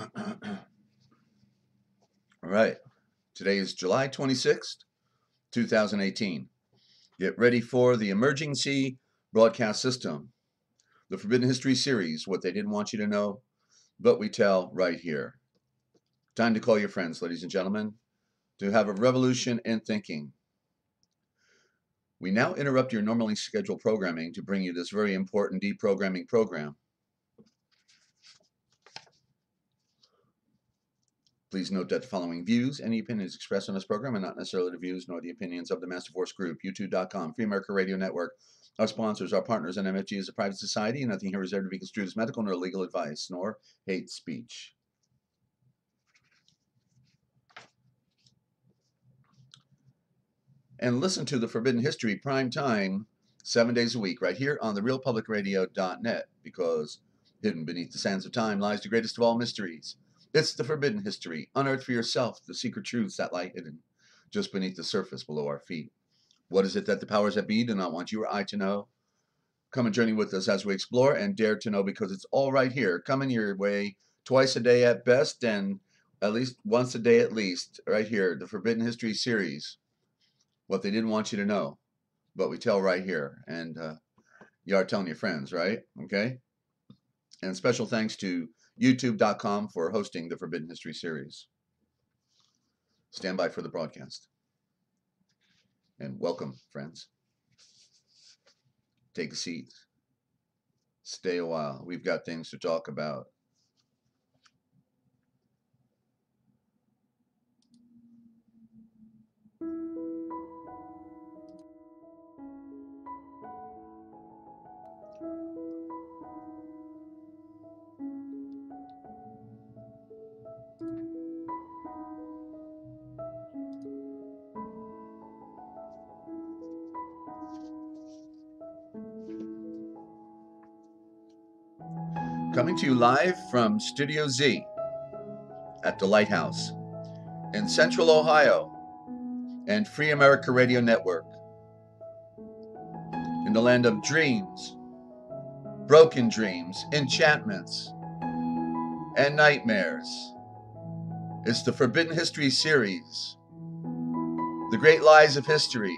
All right. Today is July 26th, 2018. Get ready for the emergency broadcast system, the Forbidden History series, what they didn't want you to know, but we tell right here. Time to call your friends, ladies and gentlemen, to have a revolution in thinking. We now interrupt your normally scheduled programming to bring you this very important deprogramming program. Please note that the following views, any opinions expressed on this program are not necessarily the views nor the opinions of the Master Force Group, YouTube.com, Free America Radio Network, our sponsors, our partners, and MFG is a private society. Nothing here is ever to be construed as medical nor legal advice, nor hate speech. And listen to the Forbidden History prime time 7 days a week right here on the realpublicradio.net, because hidden beneath the sands of time lies the greatest of all mysteries. It's the Forbidden History. Unearth for yourself the secret truths that lie hidden just beneath the surface below our feet. What is it that the powers that be do not want you or I to know? Come and journey with us as we explore and dare to know, because it's all right here, coming your way twice a day at best, and at least once a day at least, right here, the Forbidden History series. What they didn't want you to know, but we tell right here. And you are telling your friends, right? Okay? And special thanks to YouTube.com for hosting the Forbidden History series. Stand by for the broadcast. And welcome, friends. Take a seat. Stay a while. We've got things to talk about. Coming to you live from Studio Z at the Lighthouse in Central Ohio and Free America Radio Network, in the land of dreams, broken dreams, enchantments, and nightmares. It's the Forbidden History series, the great lies of history,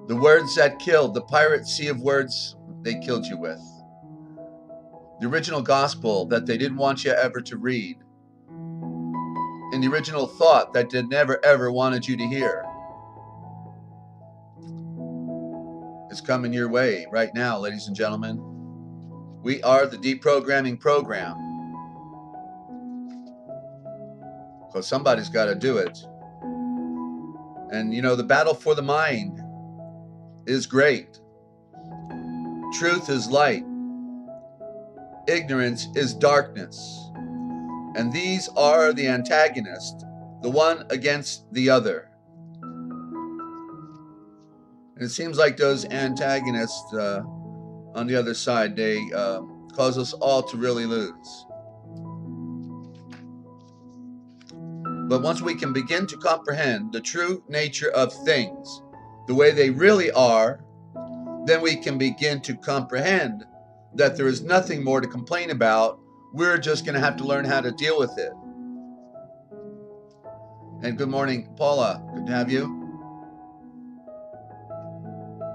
the words that killed, the pirate sea of words they killed you with, the original gospel that they didn't want you ever to read, and the original thought that they never ever wanted you to hear. It's coming your way right now, ladies and gentlemen. We are the deprogramming program, because somebody's got to do it. And you know, the battle for the mind is great. Truth is light. Ignorance is darkness. And these are the antagonists, the one against the other. And it seems like those antagonists on the other side, they cause us all to really lose. But once we can begin to comprehend the true nature of things, the way they really are, then we can begin to comprehend that there is nothing more to complain about. We're just going to have to learn how to deal with it. And good morning, Paula. Good to have you.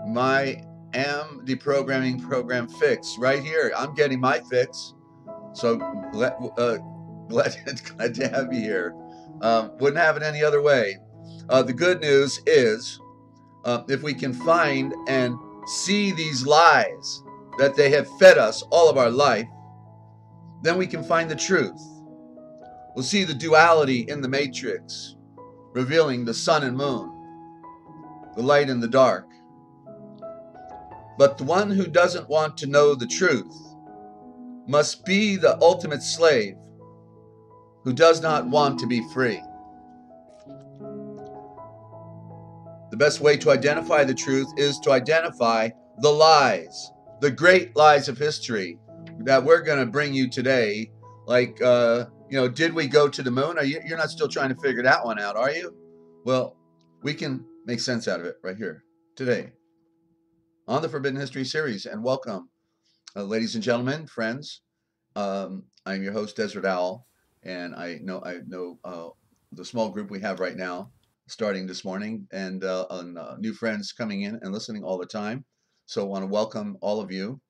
My deprogramming program fix right here. I'm getting my fix. So glad to have you here. Wouldn't have it any other way. The good news is, if we can find and see these lies that they have fed us all of our life, then we can find the truth. We'll see the duality in the matrix, revealing the sun and moon, the light and the dark. But the one who doesn't want to know the truth must be the ultimate slave who does not want to be free. The best way to identify the truth is to identify the lies, the great lies of history that we're going to bring you today. Like, did we go to the moon? You're not still trying to figure that one out, are you? Well, we can make sense out of it right here today on the Forbidden History series. And welcome, ladies and gentlemen, friends. I'm your host, Desert Owl. and I know the small group we have right now, starting this morning, and new friends coming in and listening all the time. So I want to welcome all of you.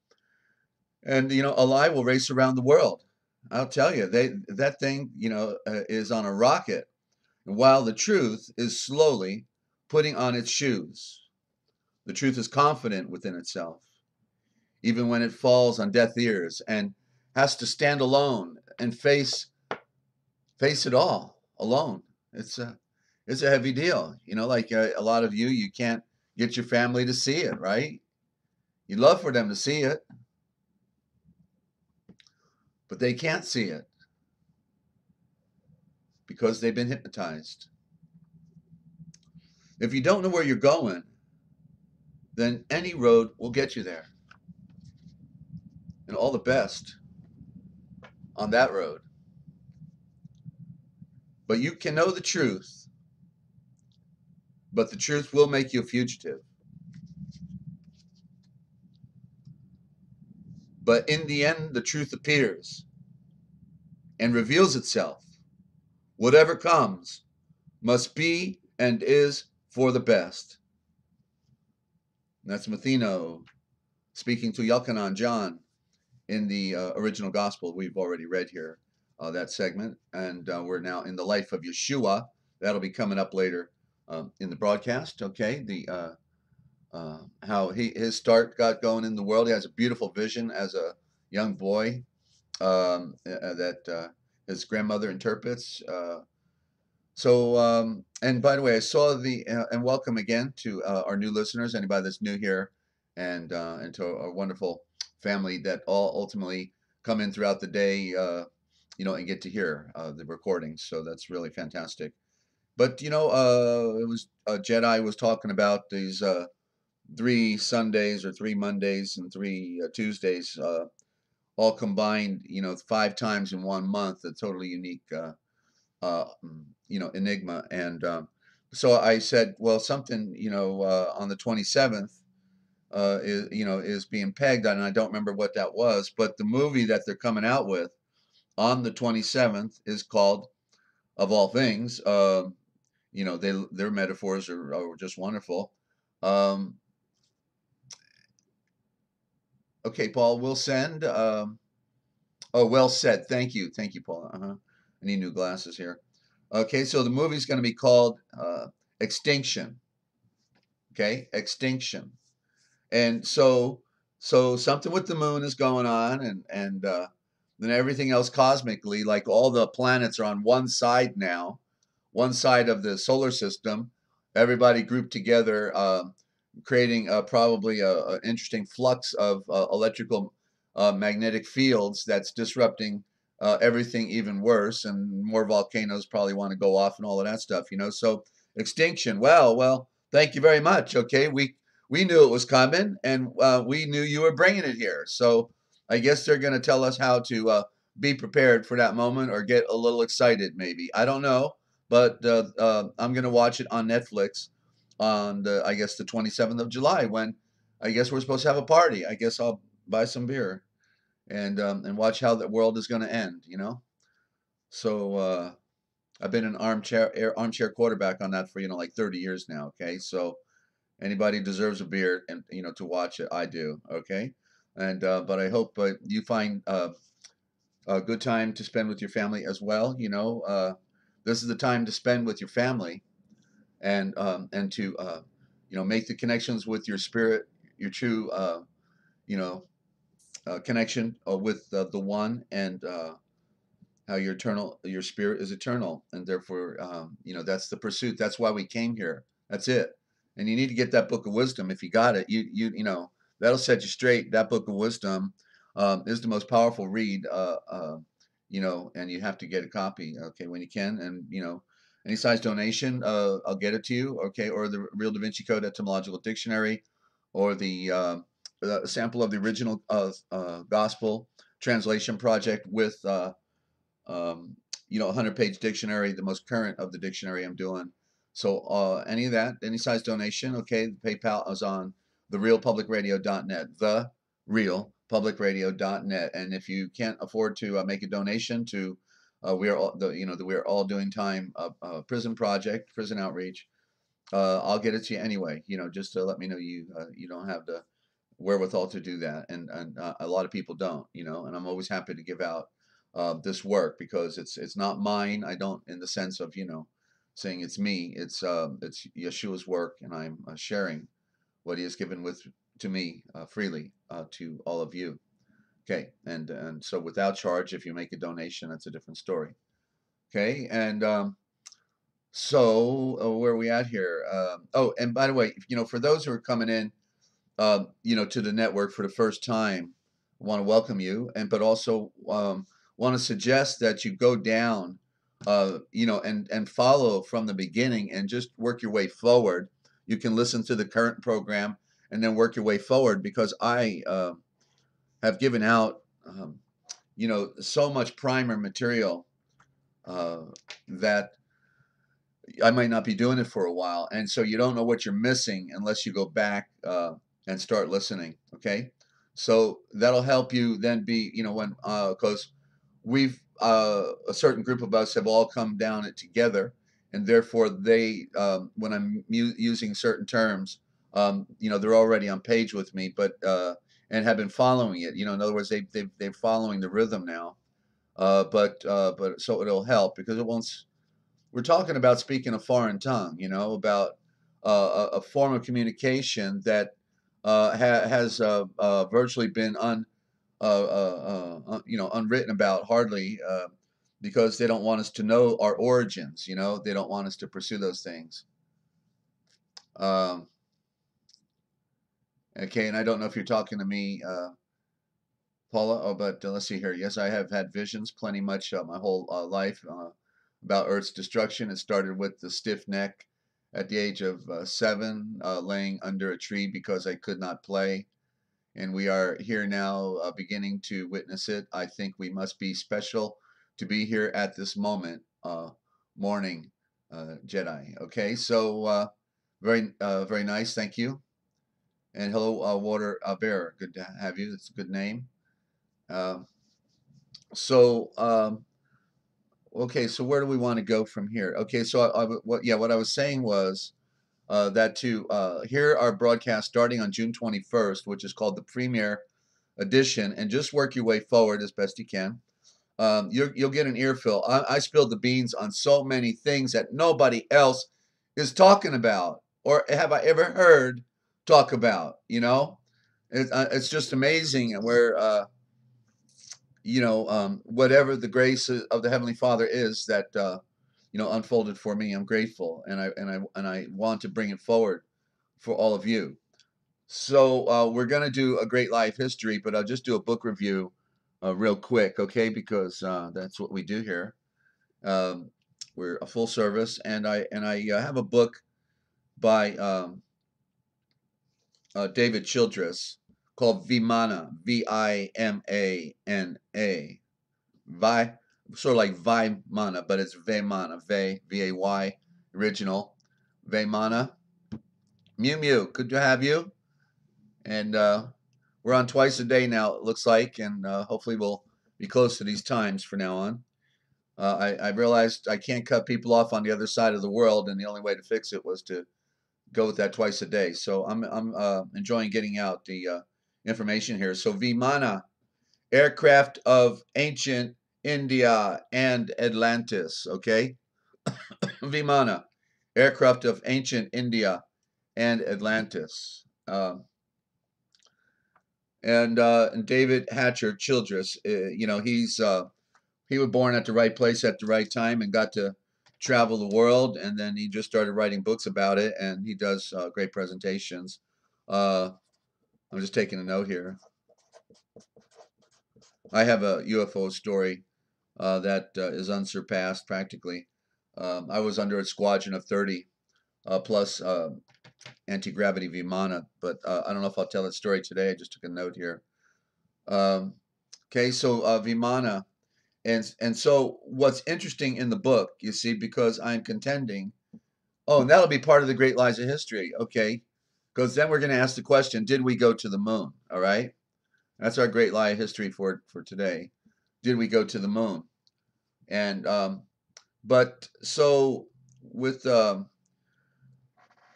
And a lie will race around the world. I'll tell you, that thing is on a rocket, while the truth is slowly putting on its shoes. The truth is confident within itself, even when it falls on deaf ears and has to stand alone and face it all alone. It's a heavy deal. Like a lot of you can't get your family to see it, right? You'd love for them to see it, but they can't see it because they've been hypnotized. If you don't know where you're going, then any road will get you there. And all the best on that road. But you can know the truth, but the truth will make you a fugitive. But in the end, the truth appears and reveals itself. Whatever comes must be and is for the best. And that's Mathino speaking to Yelkanan John in the original gospel we've already read here, that segment. And we're now in the life of Yeshua. That'll be coming up later in the broadcast. Okay, how his start got going in the world. He has a beautiful vision as a young boy that his grandmother interprets. And by the way, I saw and welcome again to our new listeners, anybody that's new here, and to a wonderful family that all ultimately come in throughout the day, and get to hear the recordings. So that's really fantastic. But it was Jedi was talking about these 3 Sundays or 3 Mondays and 3 Tuesdays, all combined, 5 times in 1 month, a totally unique enigma. And so I said, well, something, on the 27th is being pegged, and I don't remember what that was, but the movie that they're coming out with on the 27th is called, of all things, their metaphors are just wonderful. Okay, Paul, we'll send. Oh, well said. Thank you, Paul. I need new glasses here. Okay, so the movie's going to be called Extinction. Okay, Extinction. And so something with the moon is going on, and then everything else cosmically, like all the planets are on one side now, one side of the solar system. Everybody grouped together, creating probably an interesting flux of electrical magnetic fields that's disrupting everything even worse, and more volcanoes probably want to go off and all of that stuff. So extinction. Well, thank you very much. Okay, we knew it was coming, and we knew you were bringing it here. So I guess they're going to tell us how to be prepared for that moment, or get a little excited, maybe. I don't know, but I'm going to watch it on Netflix on I guess the 27th of July, when I guess we're supposed to have a party. I guess I'll buy some beer and watch how the world is going to end. So I've been an armchair quarterback on that for like 30 years now. Okay, so anybody deserves a beer, and to watch it, I do. Okay, and but I hope you find a good time to spend with your family as well. This is the time to spend with your family, and to make the connections with your spirit, your true you know connection with the one, and how your spirit is eternal, and therefore that's the pursuit. That's why we came here. That's it. And you need to get that book of wisdom. If you got it, that'll set you straight. That book of wisdom is the most powerful read, and you have to get a copy, okay, when you can. And any size donation, I'll get it to you, okay, or the Real Da Vinci Code Etymological Dictionary, or the sample of the original gospel translation project with 100-page dictionary, the most current of the dictionary I'm doing. So any of that, any size donation, okay. PayPal is on therealpublicradio.net, therealpublicradio.net. And if you can't afford to make a donation to We are all, we are all doing time prison project, prison outreach. I'll get it to you anyway. Just to let me know you don't have the wherewithal to do that, and a lot of people don't. And I'm always happy to give out this work because it's not mine. I don't, in the sense of saying it's me. It's Yeshua's work, and I'm sharing what He has given to me freely to all of you. Okay, and so without charge, if you make a donation, that's a different story. Okay, and so where are we at here? Oh, and by the way, for those who are coming in, to the network for the first time, I want to welcome you, but also want to suggest that you go down, and follow from the beginning and just work your way forward. You can listen to the current program and then work your way forward, because I have given out, so much primer material that I might not be doing it for a while, and so you don't know what you're missing unless you go back and start listening. Okay, so that'll help you then be, when because we've a certain group of us have all come down it together, and therefore they when I'm using certain terms, they're already on page with me, but and have been following it. In other words, they're following the rhythm now. But so it'll help, because it won't. We're talking about speaking a foreign tongue, about a form of communication that has virtually been unwritten about, hardly, because they don't want us to know our origins. They don't want us to pursue those things. Okay, and I don't know if you're talking to me, Paula. Oh, but let's see here. Yes, I have had visions plenty much my whole life. About Earth's destruction. It started with the stiff neck at the age of 7, laying under a tree because I could not play. And we are here now, beginning to witness it. I think we must be special to be here at this moment. Morning, Jedi. Okay, so very nice. Thank you. And hello, Water Bear. Good to have you. It's a good name. Okay, so where do we want to go from here? Okay, so what I was saying was that hear our broadcast starting on June 21st, which is called the premiere edition, and just work your way forward as best you can. You'll get an earful. I spilled the beans on so many things that nobody else is talking about, or have I ever heard talk about. It's just amazing where. Whatever the grace of the Heavenly Father is that unfolded for me, I'm grateful, and I want to bring it forward for all of you. So we're gonna do a great life history, but I'll just do a book review real quick, okay? Because that's what we do here. We're a full service, and I have a book by David Childress called Vimana, Vimana. Vi, sort of like Vimana, but it's Vemana, Vay, original. Vemana. Mew Mew, good to have you. And we're on twice a day now, it looks like, and hopefully we'll be close to these times from now on. I realized I can't cut people off on the other side of the world, and the only way to fix it was to go with that twice a day. So I'm enjoying getting out the information here. So Vimana, aircraft of ancient India and Atlantis, okay? Vimana, aircraft of ancient India and Atlantis. And David Hatcher Childress, he was born at the right place at the right time and got to travel the world, and then he just started writing books about it, and he does great presentations. I'm just taking a note here. I have a UFO story that is unsurpassed practically. I was under a squadron of 30 plus anti-gravity Vimana, but I don't know if I'll tell that story today. I just took a note here. Okay, so Vimana, and so what's interesting in the book, you see, because I'm contending, and that'll be part of the Great Lies of History, okay, because then we're going to ask the question, did we go to the moon? All right, that's our Great Lie of History for today. Did we go to the moon? And but so with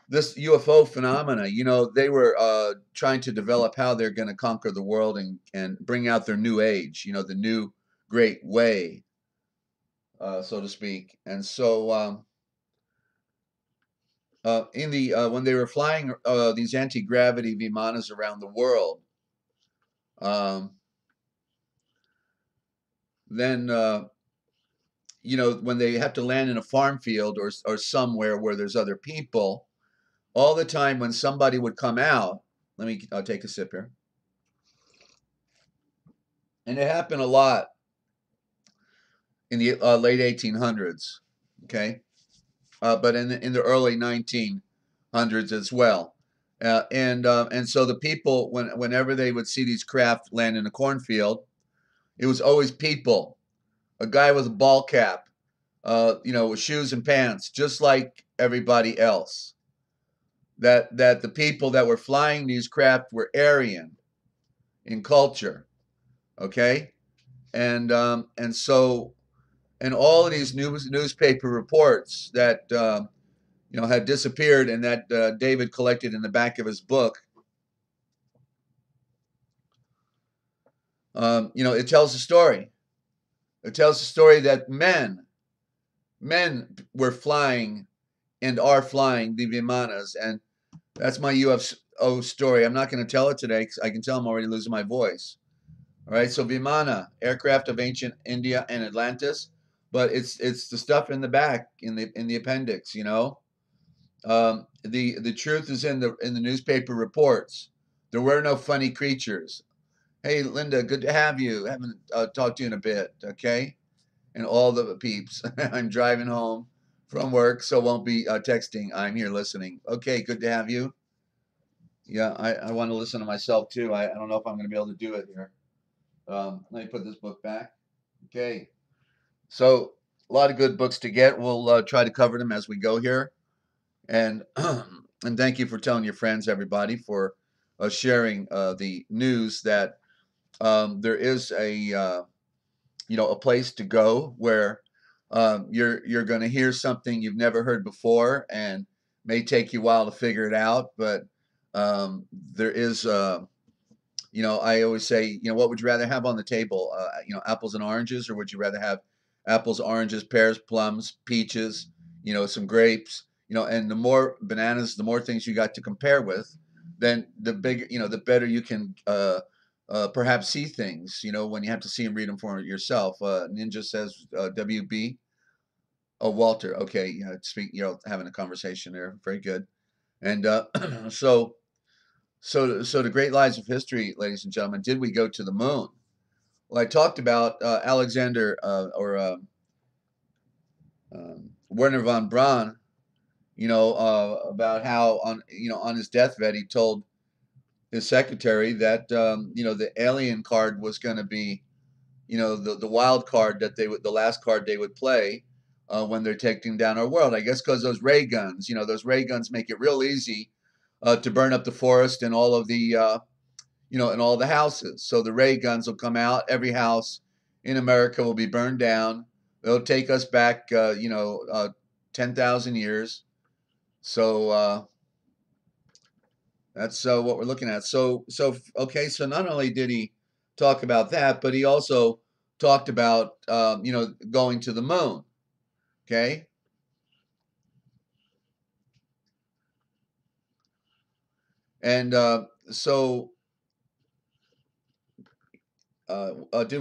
this UFO phenomena, they were trying to develop how they're going to conquer the world and bring out their new age, the new great way, so to speak. And so in the when they were flying these anti-gravity vimanas around the world, um, then when they have to land in a farm field or somewhere where there's other people, all the time when somebody would come out, I'll take a sip here. And it happened a lot in the late 1800s, okay, but in the early 1900s as well, and so the people, whenever they would see these craft land in a cornfield, it was always people, a guy with a ball cap, with shoes and pants, just like everybody else. That the people that were flying these craft were Aryan in culture, okay, and so. And all of these newspaper reports that had disappeared and that David collected in the back of his book, it tells a story. It tells a story that men were flying and are flying the Vimanas, and that's my UFO story. I'm not going to tell it today because I can tell I'm already losing my voice. All right, so Vimana, aircraft of ancient India and Atlantis, but it's the stuff in the back in the appendix. The truth is in the newspaper reports. There were no funny creatures. Hey, Linda, good to have you. Haven't talked to you in a bit, okay? And all the peeps. I'm driving home from work, so won't be texting. I'm here listening. Okay, good to have you. Yeah, I want to listen to myself too. I don't know if I'm going to be able to do it here. Let me put this book back. Okay. So a lot of good books to get. We'll try to cover them as we go here. And and thank you for telling your friends, everybody, for sharing the news that there is a place to go where you're going to hear something you've never heard before, and may take you a while to figure it out. But there is, I always say, what would you rather have on the table? Apples and oranges, or would you rather have apples, oranges, pears, plums, peaches, some grapes, and the more bananas, the more things you got to compare with, then the bigger, the better you can perhaps see things, when you have to see and read them for yourself. Ninja says WB. Oh, Walter. Okay. Having a conversation there. Very good. And so the great lies of history, ladies and gentlemen, did we go to the moon? Well, I talked about Alexander Wernher von Braun, about how on his deathbed he told his secretary that the alien card was going to be the wild card that the last card they would play when they're taking down our world. I guess because those ray guns, those ray guns make it real easy to burn up the forest and all of the and all the houses. So the ray guns will come out. Every house in America will be burned down. It'll take us back 10,000 years. So that's what we're looking at. Okay. So not only did he talk about that, but he also talked about going to the moon. Okay. And did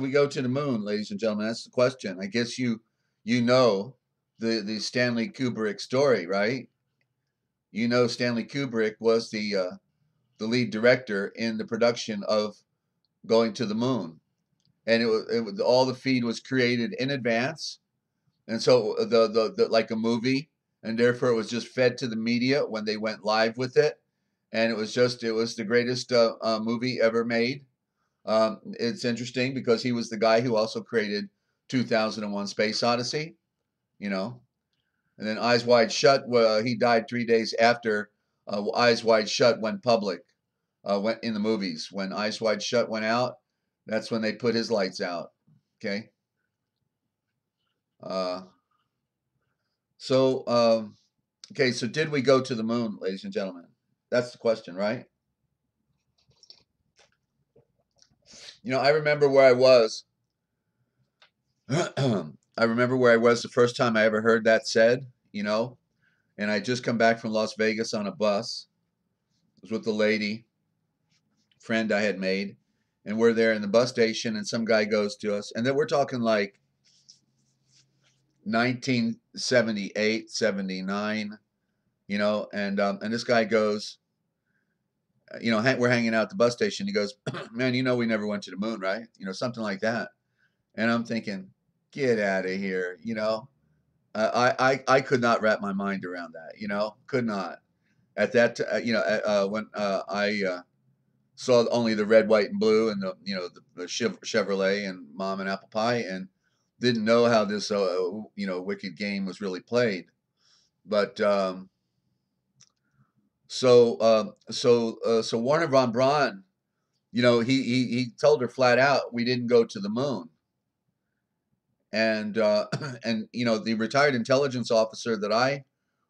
we go to the moon, ladies and gentlemen? That's the question. I guess you know the Stanley Kubrick story, right? Stanley Kubrick was the lead director in the production of Going to the Moon, and it was all the feed was created in advance, and so the like a movie, and therefore it was just fed to the media when they went live with it, and it was the greatest movie ever made. It's interesting because he was the guy who also created 2001: Space Odyssey, and then Eyes Wide Shut. He died 3 days after Eyes Wide Shut went public. Went in the movies when Eyes Wide Shut went out. That's when they put his lights out. Okay. Uh, so, okay, so did we go to the moon, ladies and gentlemen? That's the question, right? I remember where I was. I remember where I was the first time I ever heard that said, and I just come back from Las Vegas on a bus. It was with the lady friend I had made, and we're there in the bus station, and some guy goes to us, and then we're talking like 1978, 79, and this guy goes, we're hanging out at the bus station. He goes, man, we never went to the moon, right? Something like that. And I'm thinking, get out of here. I could not wrap my mind around that. Could not. At that, when I saw only the red, white, and blue, and the Chevrolet and Mom and Apple Pie, and didn't know how this wicked game was really played. But so Wernher von Braun, he told her flat out, we didn't go to the moon. And and the retired intelligence officer that I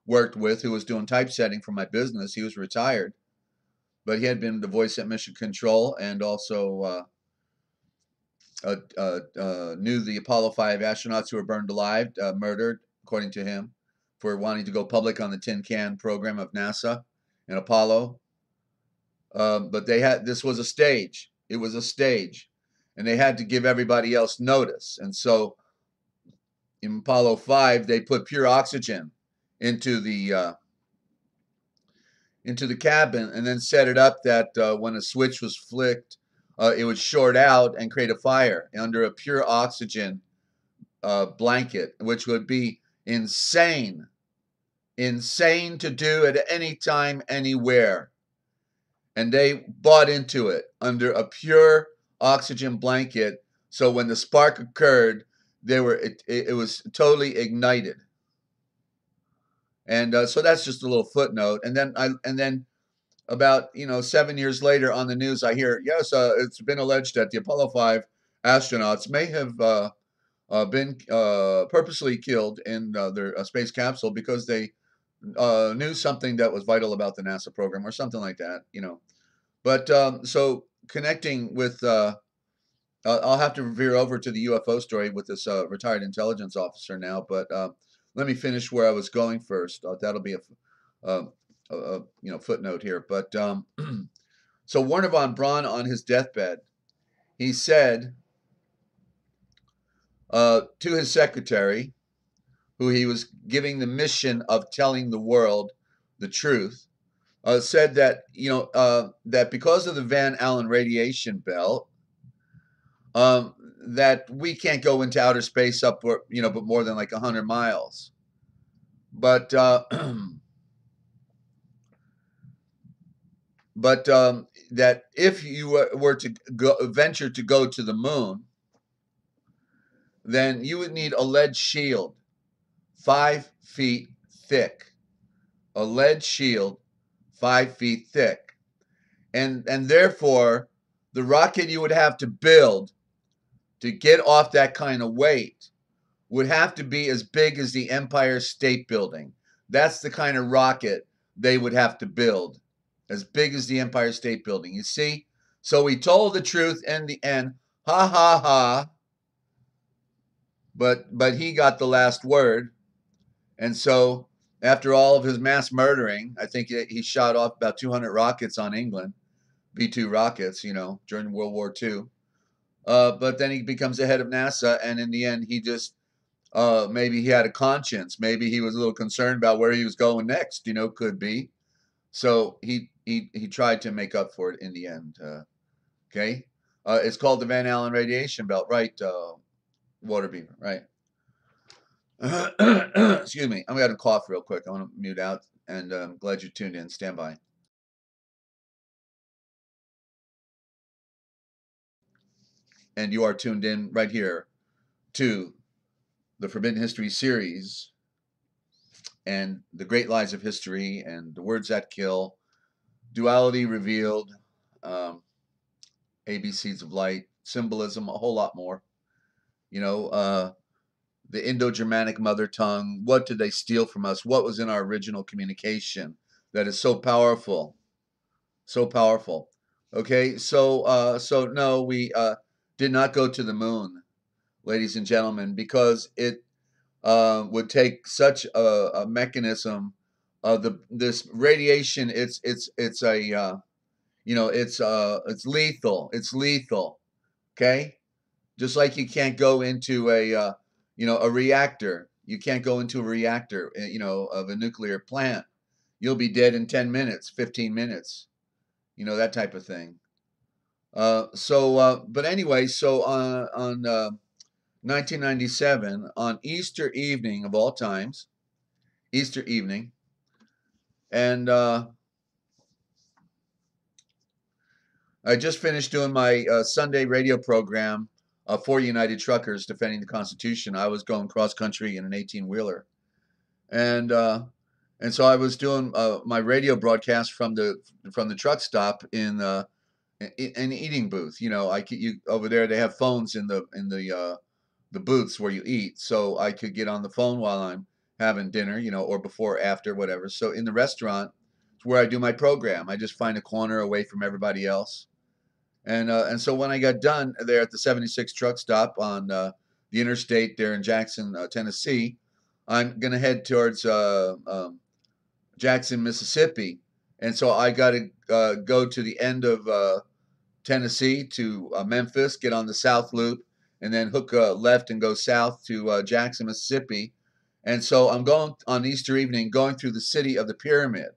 worked with, who was doing typesetting for my business, he was retired, but he had been the voice at Mission Control, and also knew the Apollo 5 astronauts who were burned alive, murdered, according to him, for wanting to go public on the tin can program of NASA and Apollo. But this was a stage. It was a stage, and they had to give everybody else notice. And so in Apollo 5, they put pure oxygen into the cabin, and then set it up that when a switch was flicked, it would short out and create a fire under a pure oxygen blanket, which would be insane to do at any time, anywhere. And they bought into it under a pure oxygen blanket. So when the spark occurred, it was totally ignited. And so that's just a little footnote. And then about 7 years later on the news, I hear, yes, it's been alleged that the Apollo 5 astronauts may have been purposely killed in their space capsule because they knew something that was vital about the NASA program or something like that, But so connecting with, I'll have to veer over to the UFO story with this retired intelligence officer now, but let me finish where I was going first. That'll be a footnote here. But so Wernher von Braun, on his deathbed, he said to his secretary, who he was giving the mission of telling the world the truth, said that that because of the Van Allen radiation belt, that we can't go into outer space but more than like 100 miles. But that if you were to venture to go to the moon, then you would need a lead shield 5 feet thick. A lead shield 5 feet thick. And therefore, the rocket you would have to build to get off that kind of weight would have to be as big as the Empire State Building. That's the kind of rocket they would have to build, as big as the Empire State Building. You see? So he told the truth in the end. Ha ha ha. But he got the last word. And so after all of his mass murdering, I think he shot off about 200 rockets on England, B-2 rockets, during World War II. But then he becomes the head of NASA, and in the end, he just maybe he had a conscience. Maybe he was a little concerned about where he was going next. Could be. So he tried to make up for it in the end. Okay, it's called the Van Allen radiation belt, right? Waterbeaver, right? Excuse me, I'm gonna cough real quick. I want to mute out, and I'm glad you tuned in. Stand by. And you are tuned in right here to the Forbidden History series and the Great Lies of History and the Words That Kill, Duality Revealed, ABCs of Light, Symbolism, a whole lot more. the Indo-Germanic mother tongue. What did they steal from us? What was in our original communication that is so powerful, so powerful? Okay, so no, we did not go to the moon, ladies and gentlemen, because it would take such a mechanism. This radiation, it's a it's lethal. It's lethal. Okay, just like you can't go into a reactor. You can't go into a reactor, of a nuclear plant. You'll be dead in 10 minutes, 15 minutes, that type of thing. But anyway, so on 1997, on Easter evening of all times, Easter evening, and I just finished doing my Sunday radio program for United Truckers defending the Constitution. I was going cross country in an 18-wheeler, and so I was doing my radio broadcast from the truck stop in an eating booth. Over there they have phones in the booths where you eat, so I could get on the phone while I'm having dinner, or before, after, whatever. So in the restaurant, it's where I do my program. I just find a corner away from everybody else. And so when I got done there at the 76 truck stop on the interstate there in Jackson, Tennessee, I'm going to head towards Jackson, Mississippi. And so I got to go to the end of Tennessee to Memphis, get on the South Loop, and then hook left and go south to Jackson, Mississippi. And so I'm going on Easter evening, going through the city of the pyramid,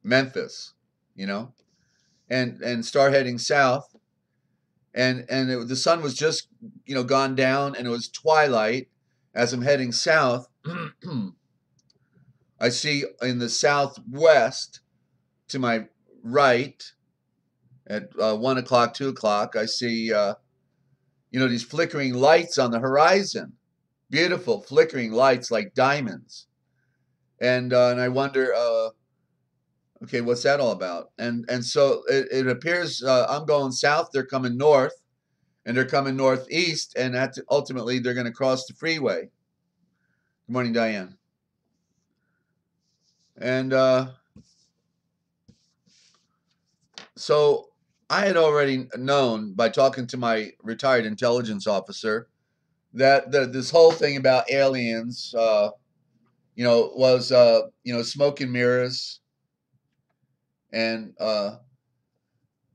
Memphis, and start heading south. And the sun was just, gone down, and it was twilight. As I'm heading south, I see in the southwest to my right at 1 o'clock, 2 o'clock, I see, these flickering lights on the horizon. Beautiful flickering lights like diamonds. And I wonder, okay, what's that all about? And so it appears I'm going south, they're coming north, and they're coming northeast, and ultimately they're going to cross the freeway. Good morning, Diane. And so I had already known by talking to my retired intelligence officer that this whole thing about aliens, was, smoke and mirrors, and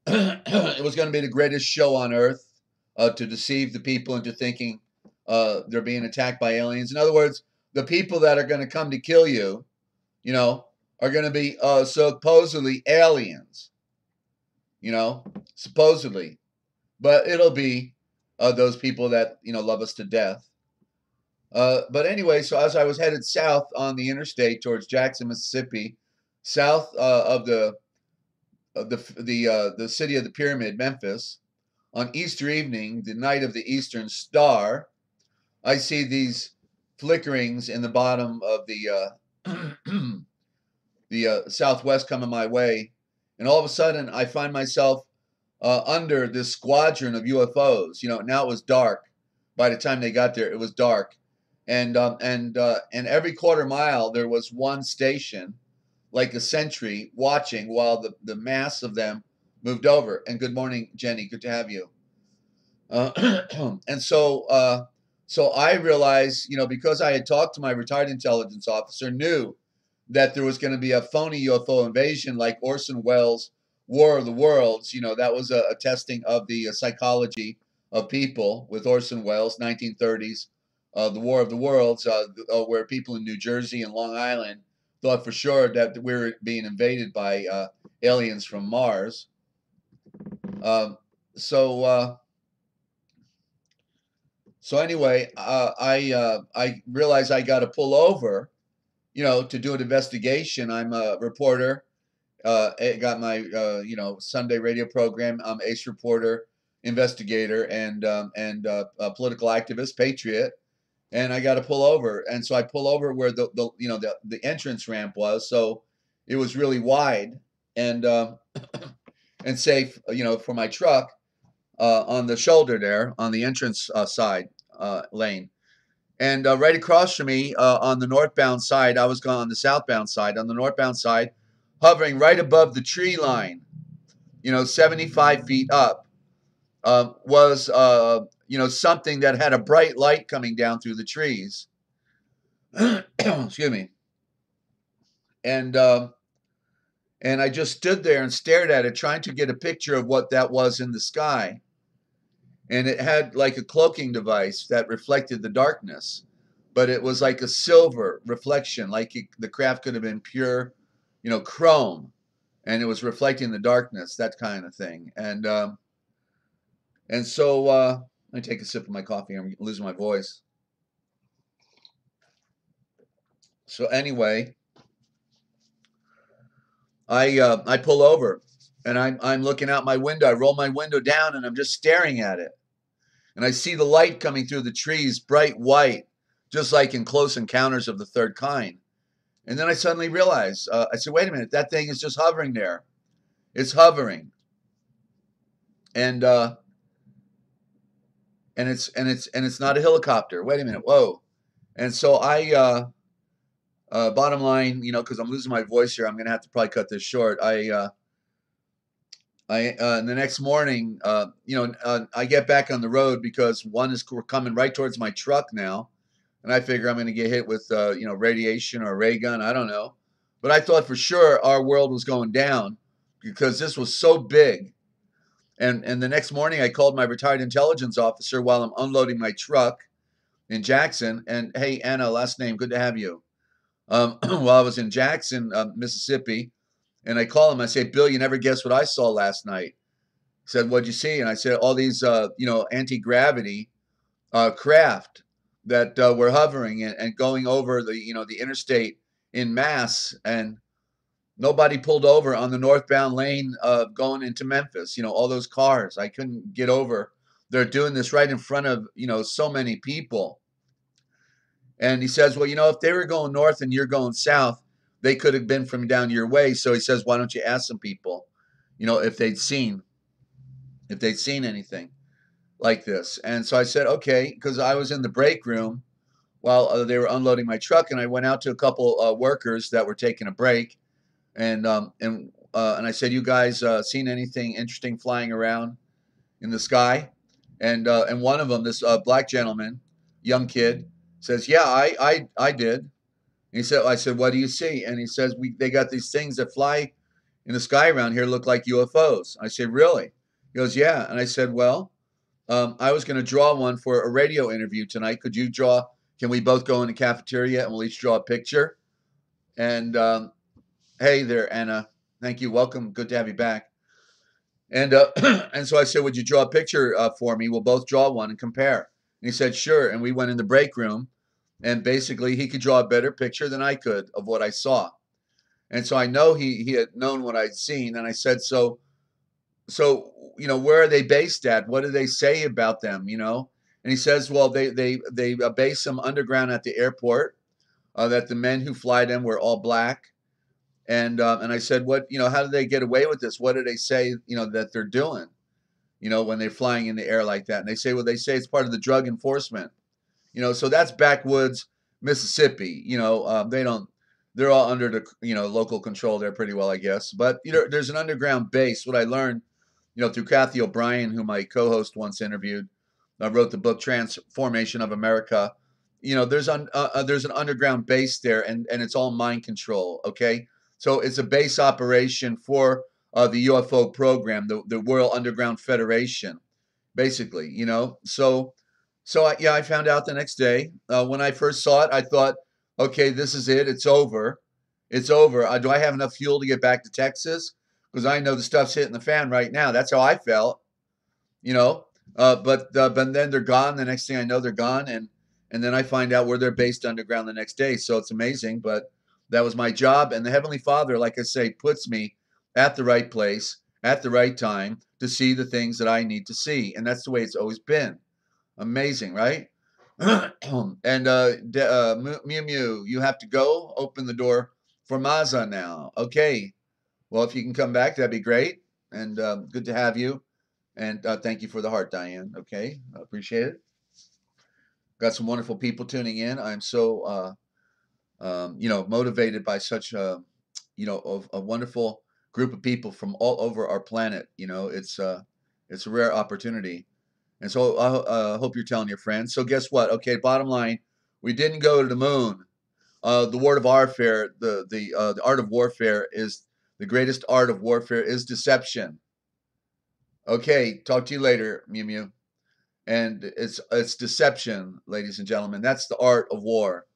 it was going to be the greatest show on earth to deceive the people into thinking they're being attacked by aliens. In other words, the people that are going to come to kill you, are going to be supposedly aliens, supposedly. But it'll be those people that, love us to death. But anyway, so as I was headed south on the interstate towards Jackson, Mississippi, south of the city of the pyramid, Memphis, on Easter evening, the night of the Eastern Star, I see these flickerings in the bottom of the southwest coming my way, and all of a sudden I find myself under this squadron of UFOs. Now it was dark. By the time they got there, it was dark, and every quarter mile there was one station, like a sentry, watching while the mass of them moved over. And good morning, Jenny. Good to have you. And so I realized, because I had talked to my retired intelligence officer, knew that there was going to be a phony UFO invasion like Orson Welles' War of the Worlds. That was a testing of the psychology of people with Orson Welles, 1930s, the War of the Worlds, where people in New Jersey and Long Island thought for sure that we were being invaded by aliens from Mars. So anyway, I realized I got to pull over, to do an investigation. I'm a reporter. I got my Sunday radio program. I'm ace reporter, investigator, and a political activist, patriot. And I got to pull over, and so I pull over where the entrance ramp was. So it was really wide and and safe, for my truck on the shoulder there on the entrance side lane. And right across from me on the northbound side, I was going on the southbound side. On the northbound side, hovering right above the tree line, 75 feet up, was, something that had a bright light coming down through the trees. Excuse me. And I just stood there and stared at it, trying to get a picture of what that was in the sky. And it had like a cloaking device that reflected the darkness, but it was like a silver reflection, like the craft could have been pure, chrome, and it was reflecting the darkness, that kind of thing. And so let me take a sip of my coffee. I'm losing my voice. So anyway, I pull over, and I'm looking out my window. I roll my window down, and I'm just staring at it. And I see the light coming through the trees, bright white, just like in Close Encounters of the Third Kind. And then I suddenly realized, I said, wait a minute, that thing is just hovering there. It's hovering. And it's not a helicopter. Wait a minute, whoa. And so bottom line, because I'm losing my voice here, I'm going to have to probably cut this short. The next morning, I get back on the road because one is coming right towards my truck now. And I figure I'm going to get hit with, radiation or a ray gun. I don't know. But I thought for sure our world was going down because this was so big. And the next morning, I called my retired intelligence officer while I'm unloading my truck in Jackson. And hey, Anna, last name, good to have you. While I was in Jackson, Mississippi, and I call him. I say, Bill, you never guess what I saw last night. He said, what'd you see? And I said, all these, anti-gravity craft that were hovering and going over the interstate in mass, and nobody pulled over on the northbound lane going into Memphis. All those cars. I couldn't get over. They're doing this right in front of, so many people. And he says, well, if they were going north and you're going south, they could have been from down your way. So he says, why don't you ask some people, if they'd seen anything like this. And so I said, okay, because I was in the break room while they were unloading my truck, and I went out to a couple workers that were taking a break, and I said, you guys seen anything interesting flying around in the sky? And one of them, this black gentleman, young kid, says, yeah, I did. And he said, I said, what do you see? And he says, they got these things that fly in the sky around here, look like UFOs. I said, really? He goes, yeah. And I said, well, I was going to draw one for a radio interview tonight. Could you draw? Can we both go in the cafeteria and we'll each draw a picture? And hey there, Anna. Thank you. Welcome. Good to have you back. And and so I said, would you draw a picture for me? We'll both draw one and compare. And he said, sure. And we went in the break room, and basically he could draw a better picture than I could of what I saw. And so I know he had known what I'd seen. And I said, so where are they based at? What do they say about them? And he says, well, they base them underground at the airport. That the men who fly them were all black. And I said, what, how do they get away with this? What do they say, that they're doing, when they're flying in the air like that? And they say, well, they say it's part of the drug enforcement, so that's backwoods Mississippi. They're all under the, local control there pretty well, I guess. But, there's an underground base. What I learned, through Kathy O'Brien, who my co-host once interviewed, wrote the book Transformation of America. There's an underground base there, and it's all mind control. Okay. So it's a base operation for the UFO program, the World Underground Federation, basically, So I found out the next day. When I first saw it, I thought, okay, this is it. It's over. It's over. Do I have enough fuel to get back to Texas? Because I know the stuff's hitting the fan right now. That's how I felt, but then they're gone. The next thing I know, they're gone. And then I find out where they're based underground the next day. So it's amazing. But that was my job. And the Heavenly Father, like I say, puts me at the right place at the right time to see the things that I need to see. And that's the way it's always been. Amazing, right? And Mew Mew, you have to go. Open the door for Maza now. Okay. Well, if you can come back, that'd be great. And good to have you. And thank you for the heart, Diane. Okay. I appreciate it. Got some wonderful people tuning in. I'm so motivated by such a wonderful group of people from all over our planet. It's a rare opportunity, and so I hope you're telling your friends. So guess what? Okay, bottom line, we didn't go to the moon. The word of warfare, the art of warfare is the greatest art of warfare is deception. Okay, talk to you later, Mew Mew. And it's deception, ladies and gentlemen. That's the art of war.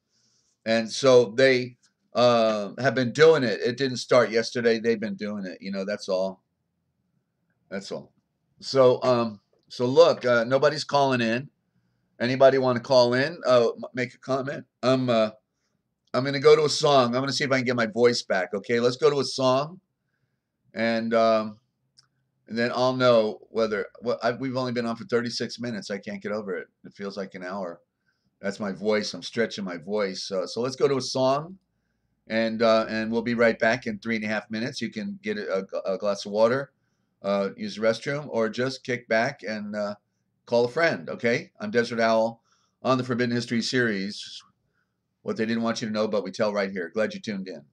And so they have been doing it. It didn't start yesterday. They've been doing it. That's all. That's all. So look, nobody's calling in. Anybody want to call in? Make a comment. I'm going to go to a song. I'm going to see if I can get my voice back. Okay, let's go to a song, and then I'll know whether we've only been on for 36 minutes. I can't get over it. It feels like an hour. That's my voice. I'm stretching my voice. So let's go to a song, and we'll be right back in 3.5 minutes. You can get a glass of water, use the restroom, or just kick back and call a friend. Okay, I'm Desert Owl on the Forbidden History series. What they didn't want you to know, but we tell right here. Glad you tuned in.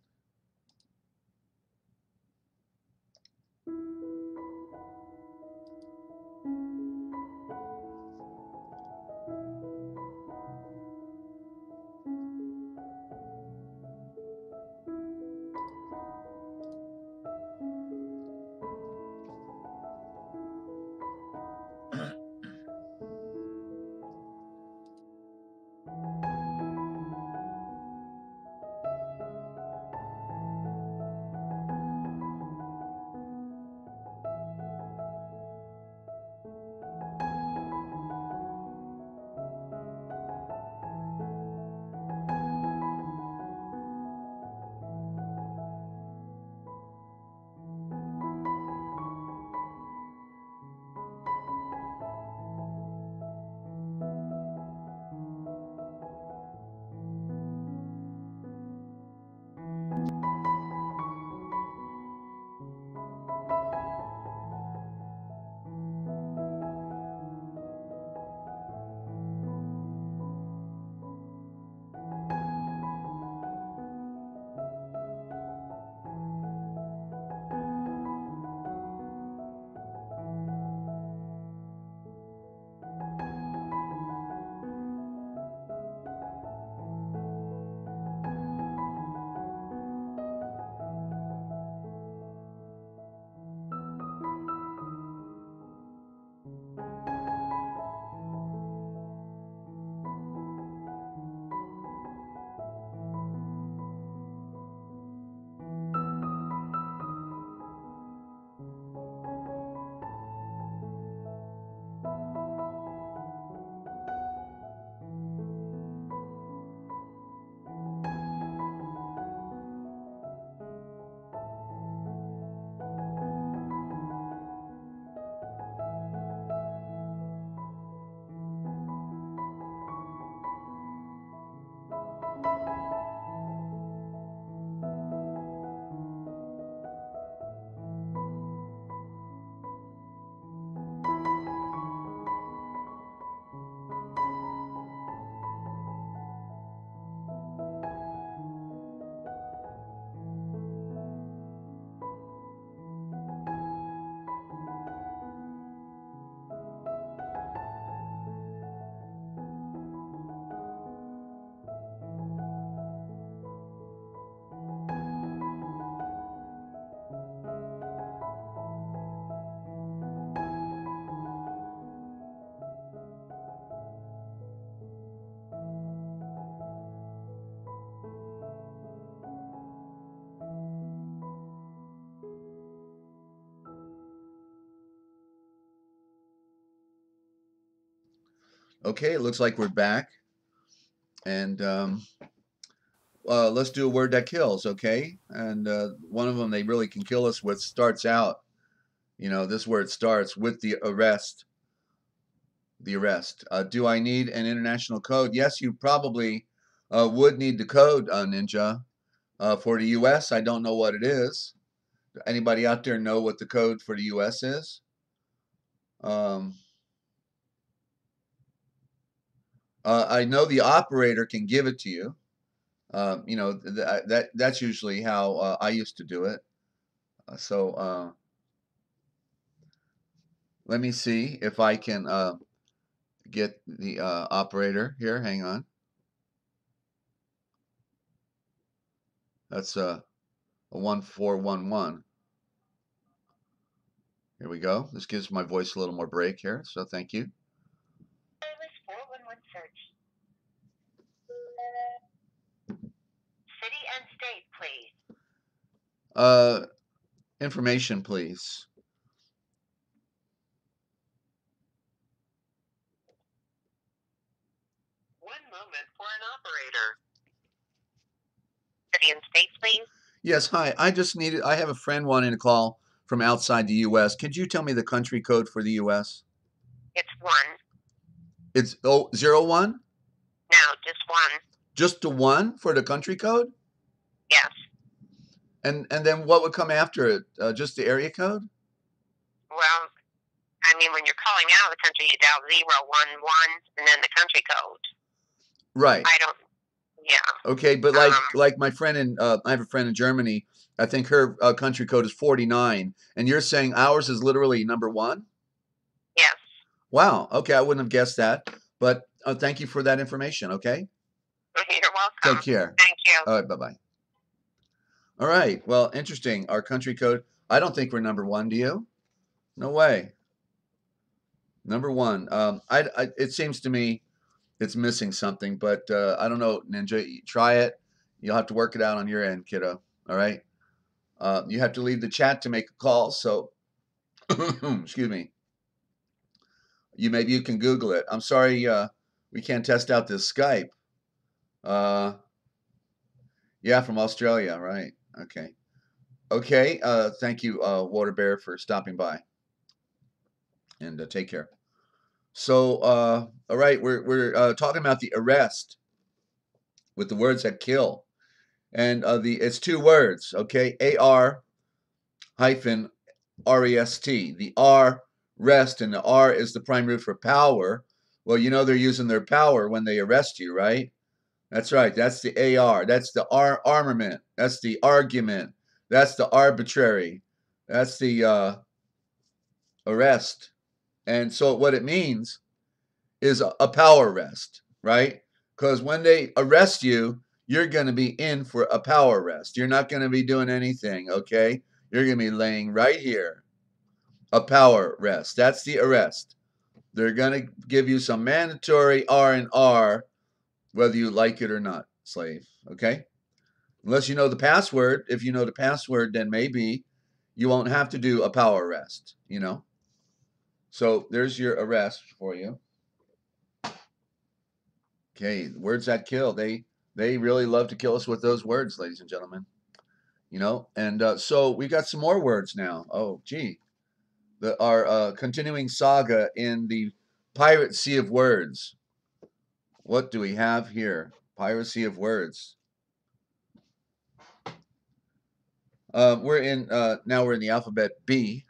Okay, it looks like we're back, and let's do a word that kills. Okay, and one of them they really can kill us with starts out. This word starts with the arrest. The arrest. Do I need an international code? Yes, you probably would need the code, Ninja. For the U.S., I don't know what it is. Anybody out there know what the code for the U.S. is? Um, I know the operator can give it to you. You know, that's usually how I used to do it. So let me see if I can get the operator here. Hang on. That's a 1411. Here we go. This gives my voice a little more break here, so thank you. Wireless 411 search. City and state, please. Information, please. One moment for an operator. City and state, please. Yes, hi. I have a friend wanting to call from outside the U.S. Could you tell me the country code for the U.S.? It's 1. It's 01? No, just 1. Just the 1 for the country code? Yes. And then what would come after it? Just the area code? Well, I mean, when you're calling out of the country, you dial 011 and then the country code. Right. I don't. Yeah. Okay, but like my friend in I have a friend in Germany. I think her country code is 49, and you're saying ours is literally number 1? Yes. Wow. Okay, I wouldn't have guessed that. But thank you for that information. Okay. You're welcome. Take care. Thank you. All right. Bye-bye. All right. Well, interesting. Our country code. I don't think we're number 1. Do you? No way. Number 1. It seems to me it's missing something, but I don't know, Ninja. Try it. You'll have to work it out on your end, kiddo. All right. You have to leave the chat to make a call. So, excuse me. Maybe you can Google it. I'm sorry, we can't test out this Skype. Yeah, from Australia, right? Okay. Okay. Thank you, Water Bear, for stopping by. And take care. So, all right, we're talking about the arrest with the words that kill, and it's 2 words. Okay, AR hyphen REST. The R rest, and the R is the prime root for power. Well, you know they're using their power when they arrest you, right? That's right. That's the AR. That's the armament. That's the argument. That's the arbitrary. That's the arrest. And so what it means is a power rest, right? Because when they arrest you, you're going to be in for a power rest. You're not going to be doing anything, okay? You're going to be laying right here. A power rest. That's the arrest. They're going to give you some mandatory R&R, whether you like it or not, slave, okay? Unless you know the password. If you know the password, then maybe you won't have to do a power rest, you know? So there's your arrest for you. Okay, words that kill. They really love to kill us with those words, ladies and gentlemen. You know, and so we got some more words now. Oh, gee. Our continuing saga in the Pirate Sea of Words. What do we have here? Piracy of Words. We're in now we're in the alphabet B.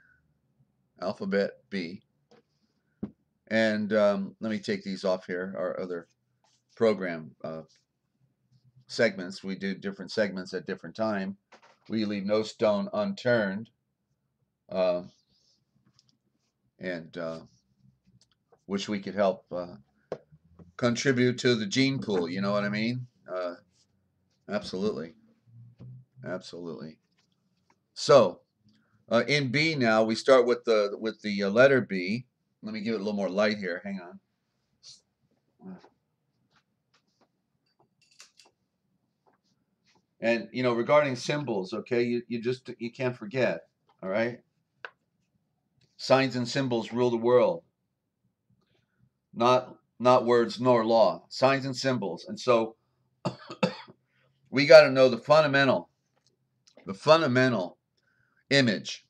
Alphabet B. And let me take these off here. Our other program segments. We do different segments at different time. We leave no stone unturned. And wish we could help contribute to the gene pool. You know what I mean? Absolutely. Absolutely. So in B now, we start with the letter B. Let me give it a little more light here. Hang on. And you know, regarding symbols, okay, you can't forget. All right. Signs and symbols rule the world. Not words nor law. Signs and symbols. And so we got to know the fundamental image.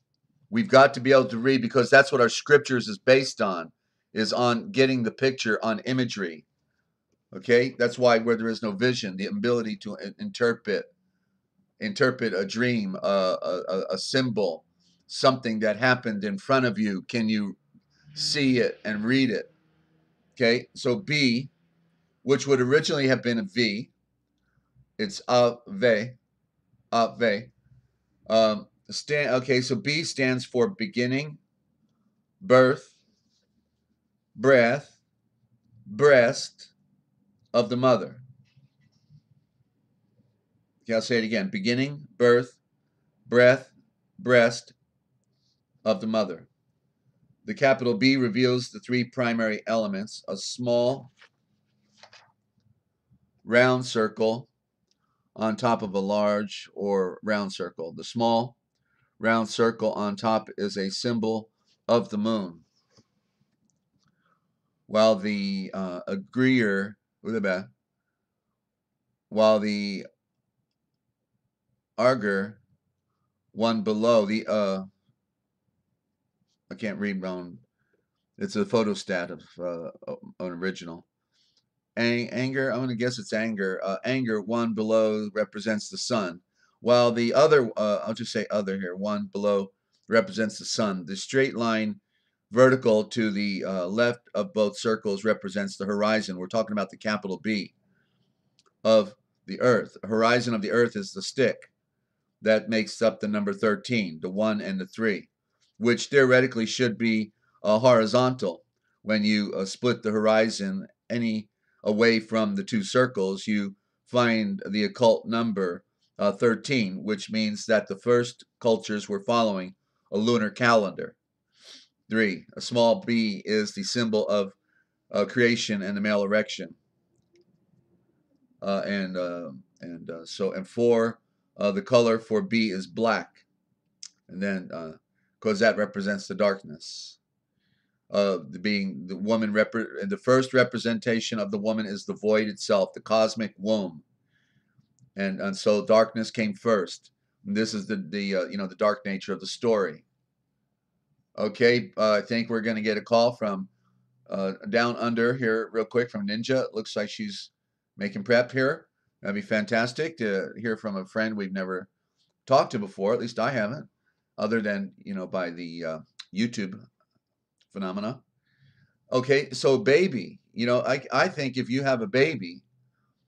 We've got to be able to read, because that's what our scriptures is based on, is on getting the picture, on imagery. Okay, that's why where there is no vision, the ability to interpret a dream, a symbol, something that happened in front of you. Can you see it and read it? Okay, so B, which would originally have been a V. It's Ave. Ave. Okay, so B stands for beginning, birth, breath, breast of the mother. Okay, I'll say it again. Beginning, birth, breath, breast of the mother. The capital B reveals the three primary elements: a small round circle on top of a large or round circle. The small round circle on top is a symbol of the moon, while the while the Arger one below the I can't read wrong. It's a photostat of an original. Anger, I'm going to guess it's anger. Anger, one below, represents the sun, while the other, I'll just say other here, one below represents the sun. The straight line vertical to the left of both circles represents the horizon. We're talking about the capital B of the earth. The horizon of the earth is the stick. That makes up the number 13, the 1 and the 3, which theoretically should be horizontal. When you split the horizon any away from the two circles, you find the occult number 13, which means that the first cultures were following a lunar calendar. 3, a small b is the symbol of creation and the male erection. And 4, the color for B is black, and then because that represents the darkness. Being the woman, the first representation of the woman is the void itself, the cosmic womb, and so darkness came first. And this is the dark nature of the story. Okay, I think we're going to get a call from down under here real quick from Ninja. It looks like she's making prep here. That'd be fantastic to hear from a friend we've never talked to before. At least I haven't, other than by the YouTube phenomena. Okay, so baby, I think if you have a baby,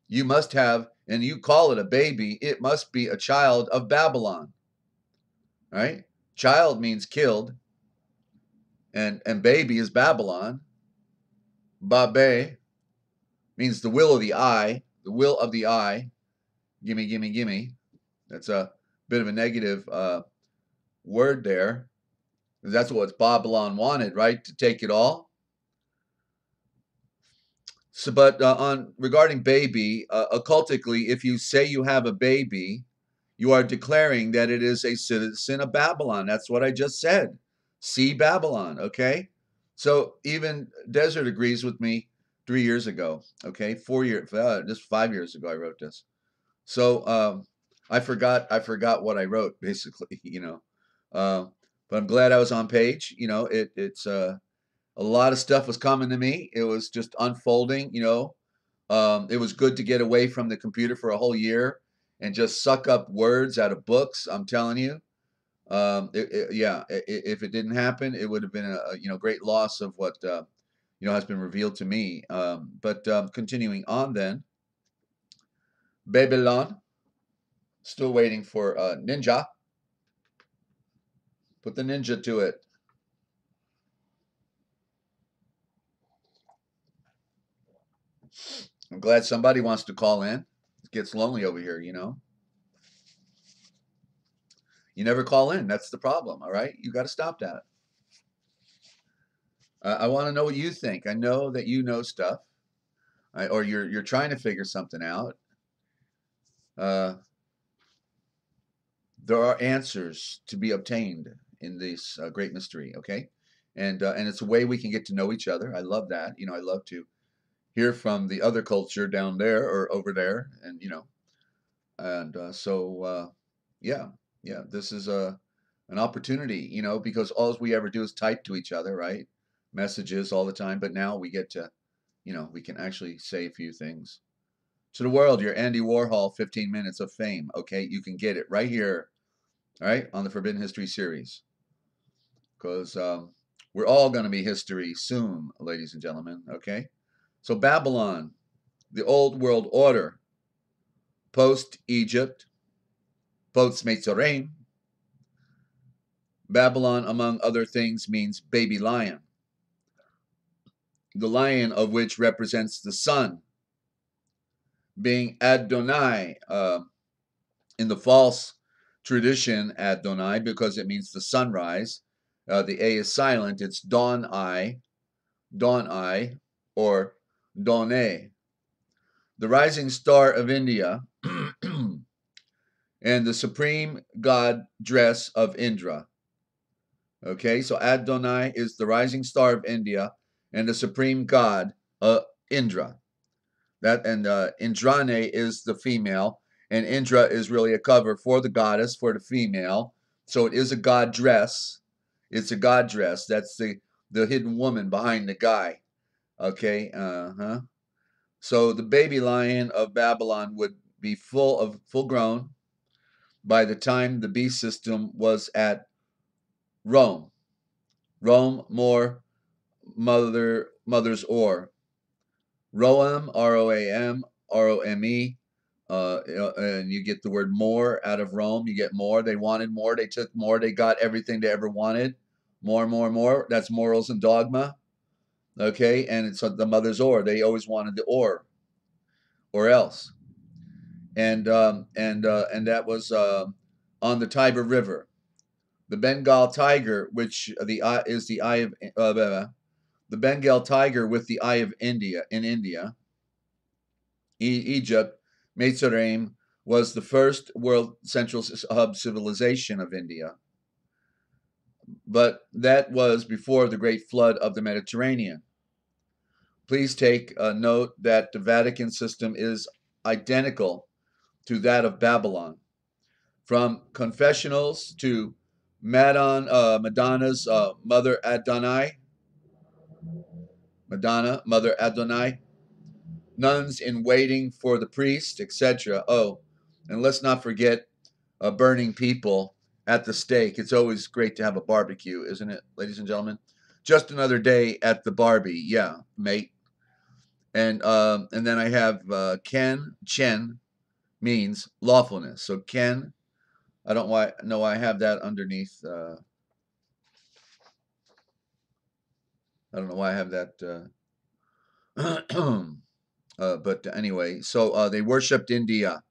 you must have, and you call it a baby, it must be a child of Babylon. Right? Child means killed, and baby is Babylon. Babe means the will of the eye. The will of the eye. Gimme, gimme, gimme. That's a bit of a negative word there. That's what Babylon wanted, right? To take it all. So, but regarding baby, occultically, if you say you have a baby, you are declaring that it is a citizen of Babylon. That's what I just said. See Babylon, okay? So even Desert agrees with me 3 years ago, okay? 4 years, just 5 years ago I wrote this. So I forgot what I wrote, basically, but I'm glad I was on page. It's a lot of stuff was coming to me. It was just unfolding. It was good to get away from the computer for a whole year and just suck up words out of books. I'm telling you. If it didn't happen, it would have been a great loss of what has been revealed to me. But continuing on, then Babylon. Still waiting for Ninja. Put the ninja to it. I'm glad somebody wants to call in. It gets lonely over here, You never call in. That's the problem, all right? You got to stop that. I want to know what you think. I know that you know stuff, right? Or you're trying to figure something out. There are answers to be obtained in this great mystery, okay? And it's a way we can get to know each other. I love that. I love to hear from the other culture down there or over there, and this is an opportunity, because all we ever do is type to each other, right? Messages all the time, but now we get to, we can actually say a few things to the world. Your Andy Warhol 15 minutes of fame, okay? You can get it right here, all right, on the Forbidden History series, because we're all going to be history soon, ladies and gentlemen, okay? So Babylon, the old world order, post-Egypt, post-Mitzrayim. Babylon, among other things, means baby lion, the lion of which represents the sun, being Adonai, in the false tradition, Adonai, because it means the sunrise. The A is silent. It's dawn-I, or Done, the rising star of India, and the supreme god dress of Indra. Okay, so Adonai is the rising star of India and the supreme god, Indra. That, and Indrane is the female, and Indra is really a cover for the goddess, for the female. So it is a god dress. It's a god dress. That's the hidden woman behind the guy. Okay, So the baby lion of Babylon would be full grown by the time the beast system was at Rome. Rome, more mother's ore. Roam, Roam, Rome, and you get the word more out of Rome. You get more. They wanted more. They took more. They got everything they ever wanted. More. That's morals and dogma. Okay, and it's the mother's ore. They always wanted the ore, or else. And that was on the Tiber River. The Bengal tiger, which is the eye of the Bengal tiger with the eye of India in India. Egypt, Mitzrayim, was the first world central hub civilization of India. But that was before the great flood of the Mediterranean. Please take note that the Vatican system is identical to that of Babylon. From confessionals to Madonna's Mother Adonai, Mother Adonai, nuns in waiting for the priest, etc. Oh, and let's not forget burning people at the stake. It's always great to have a barbecue, isn't it, ladies and gentlemen? Just another day at the Barbie, yeah, mate. And then I have Chen means lawfulness. So Ken, I don't know why I have that underneath. I don't know why I have that. But anyway, so they worshipped India.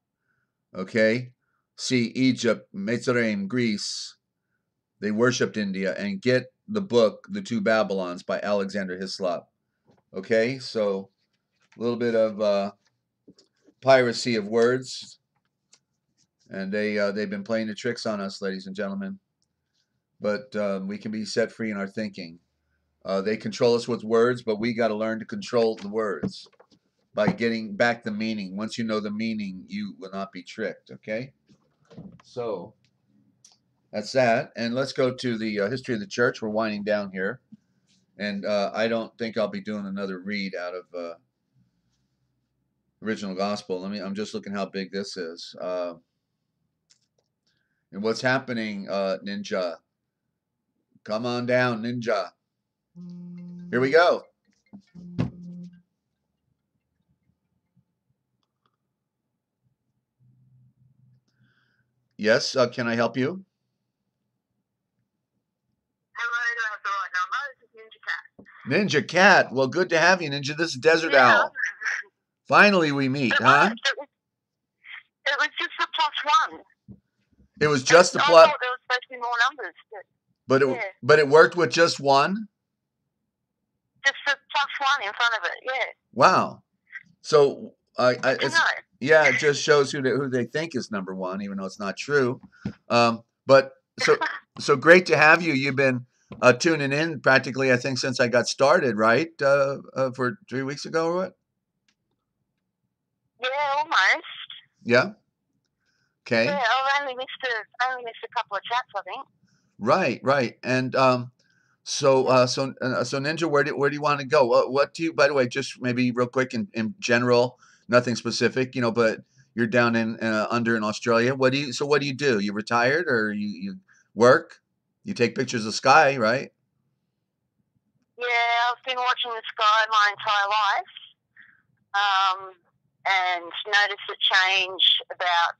Okay, see Egypt, Mitzrayim, Greece. They worshipped India, and get the book, The Two Babylons by Alexander Hislop. Okay, so a little bit of piracy of words, and they've been playing the tricks on us, ladies and gentlemen. But we can be set free in our thinking. They control us with words, but we got to learn to control the words by getting back the meaning. Once you know the meaning, you will not be tricked. Okay, so that's that. And let's go to the history of the church. We're winding down here, and I don't think I'll be doing another read out of original gospel. I'm just looking how big this is. And what's happening, Ninja? Come on down, Ninja. Here we go. Yes, can I help you? Hello, do I have the right number? This is Ninja Cat. Ninja Cat. Well, good to have you, Ninja. This is Desert Owl. Finally, we meet, huh? It was just the +1. It was just the I plus. thought there was supposed to be more numbers. But it worked with just one? Just the +1 in front of it, yeah. Wow. So it just shows who they think is number one, even though it's not true. But so great to have you. You've been tuning in practically, I think, since I got started, right? For 3 weeks ago or what? Yeah, almost. Yeah. Okay. Yeah, I've only missed a couple of chats, I think. Right. And so Ninja, where do you want to go? What do you? By the way, just maybe real quick in general, nothing specific, but you're down in Australia. What do you do? You retired or you work? You take pictures of sky, right? Yeah, I've been watching the sky my entire life. and noticed it change about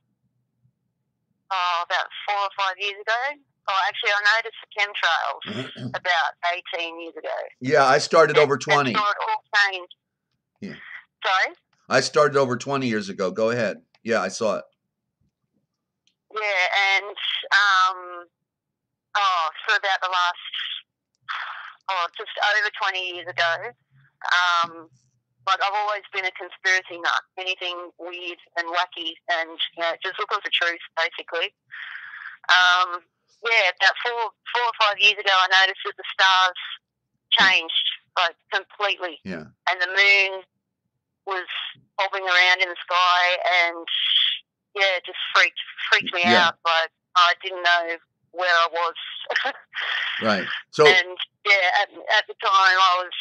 4 or 5 years ago. Oh, actually, I noticed the chemtrails about 18 years ago. Yeah, I started over 20. And saw it all change. Yeah. Sorry? I started over 20 years ago. Go ahead. Yeah, I saw it. Yeah, and for about the last, just over 20 years ago, like I've always been a conspiracy nut, anything weird and wacky, and just looking for truth, basically. About 4 or 5 years ago, I noticed that the stars changed, like completely. Yeah. And the moon was bobbing around in the sky, and it just freaked me out. Like I didn't know where I was. Right. So. And at the time, I was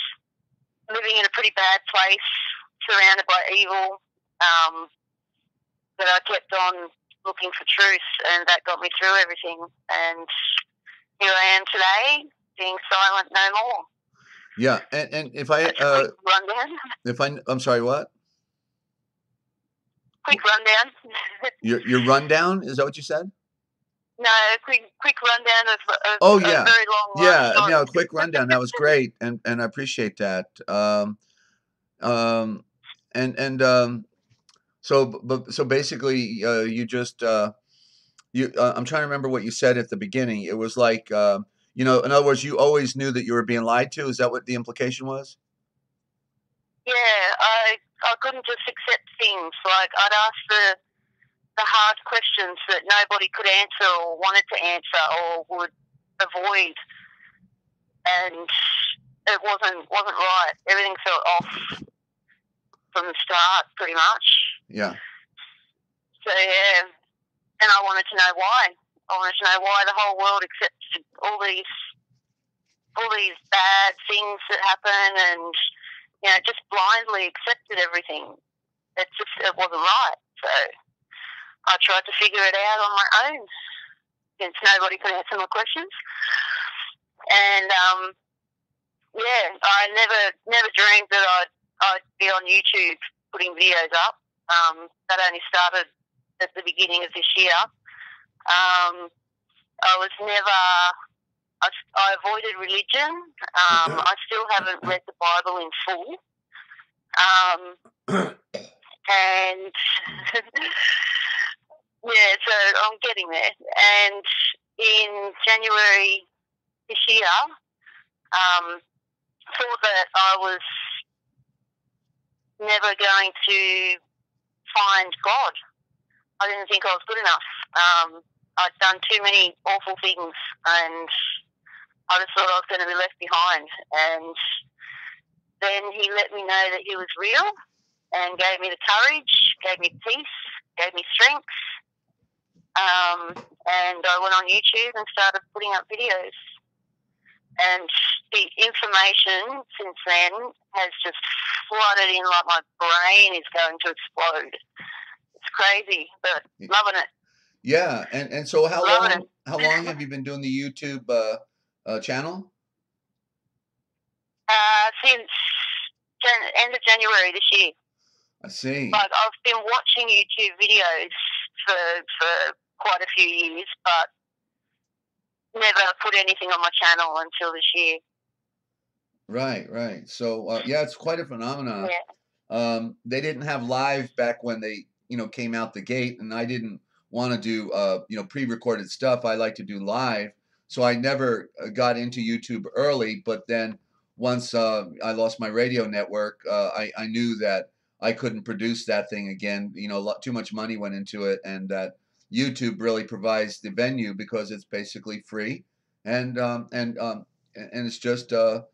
living in a pretty bad place, surrounded by evil. But I kept on looking for truth, and that got me through everything. And here I am today, being silent no more. Yeah, and if I rundown. I'm sorry, what? Quick rundown. Your rundown, is that what you said? No, quick rundown of a very long life. Yeah, no, quick rundown. That was great, and I appreciate that. So basically, you just I'm trying to remember what you said at the beginning. It was like in other words, you always knew that you were being lied to. Is that what the implication was? Yeah, I couldn't just accept things. Like I'd ask the hard questions that nobody could answer or wanted to answer or would avoid, and it wasn't right. Everything felt off from the start, pretty much. Yeah. So yeah, and I wanted to know why. I wanted to know why the whole world accepted all these bad things that happen, and just blindly accepted everything. It wasn't right. So I tried to figure it out on my own, since nobody could answer my questions. And I never dreamed that I'd be on YouTube putting videos up. That only started at the beginning of this year. I avoided religion. I still haven't read the Bible in full. And so I'm getting there. And in January this year, thought that I was never going to find God. I didn't think I was good enough. I'd done too many awful things, and I just thought I was going to be left behind. And then he let me know that he was real and gave me the courage, gave me peace, gave me strength. And I went on YouTube and started putting up videos. And the information since then has just flooded in like my brain is going to explode. It's crazy, but loving it. Yeah, and so how long have you been doing the YouTube channel? Since end of January this year. I see. Like I've been watching YouTube videos for quite a few years, but never put anything on my channel until this year. Right. So it's quite a phenomenon. Yeah. They didn't have live back when they came out the gate, and I didn't want to do pre-recorded stuff. I like to do live, so I never got into YouTube early. But then once I lost my radio network, I knew that I couldn't produce that thing again. Too much money went into it, and that YouTube really provides the venue because it's basically free, and it's just a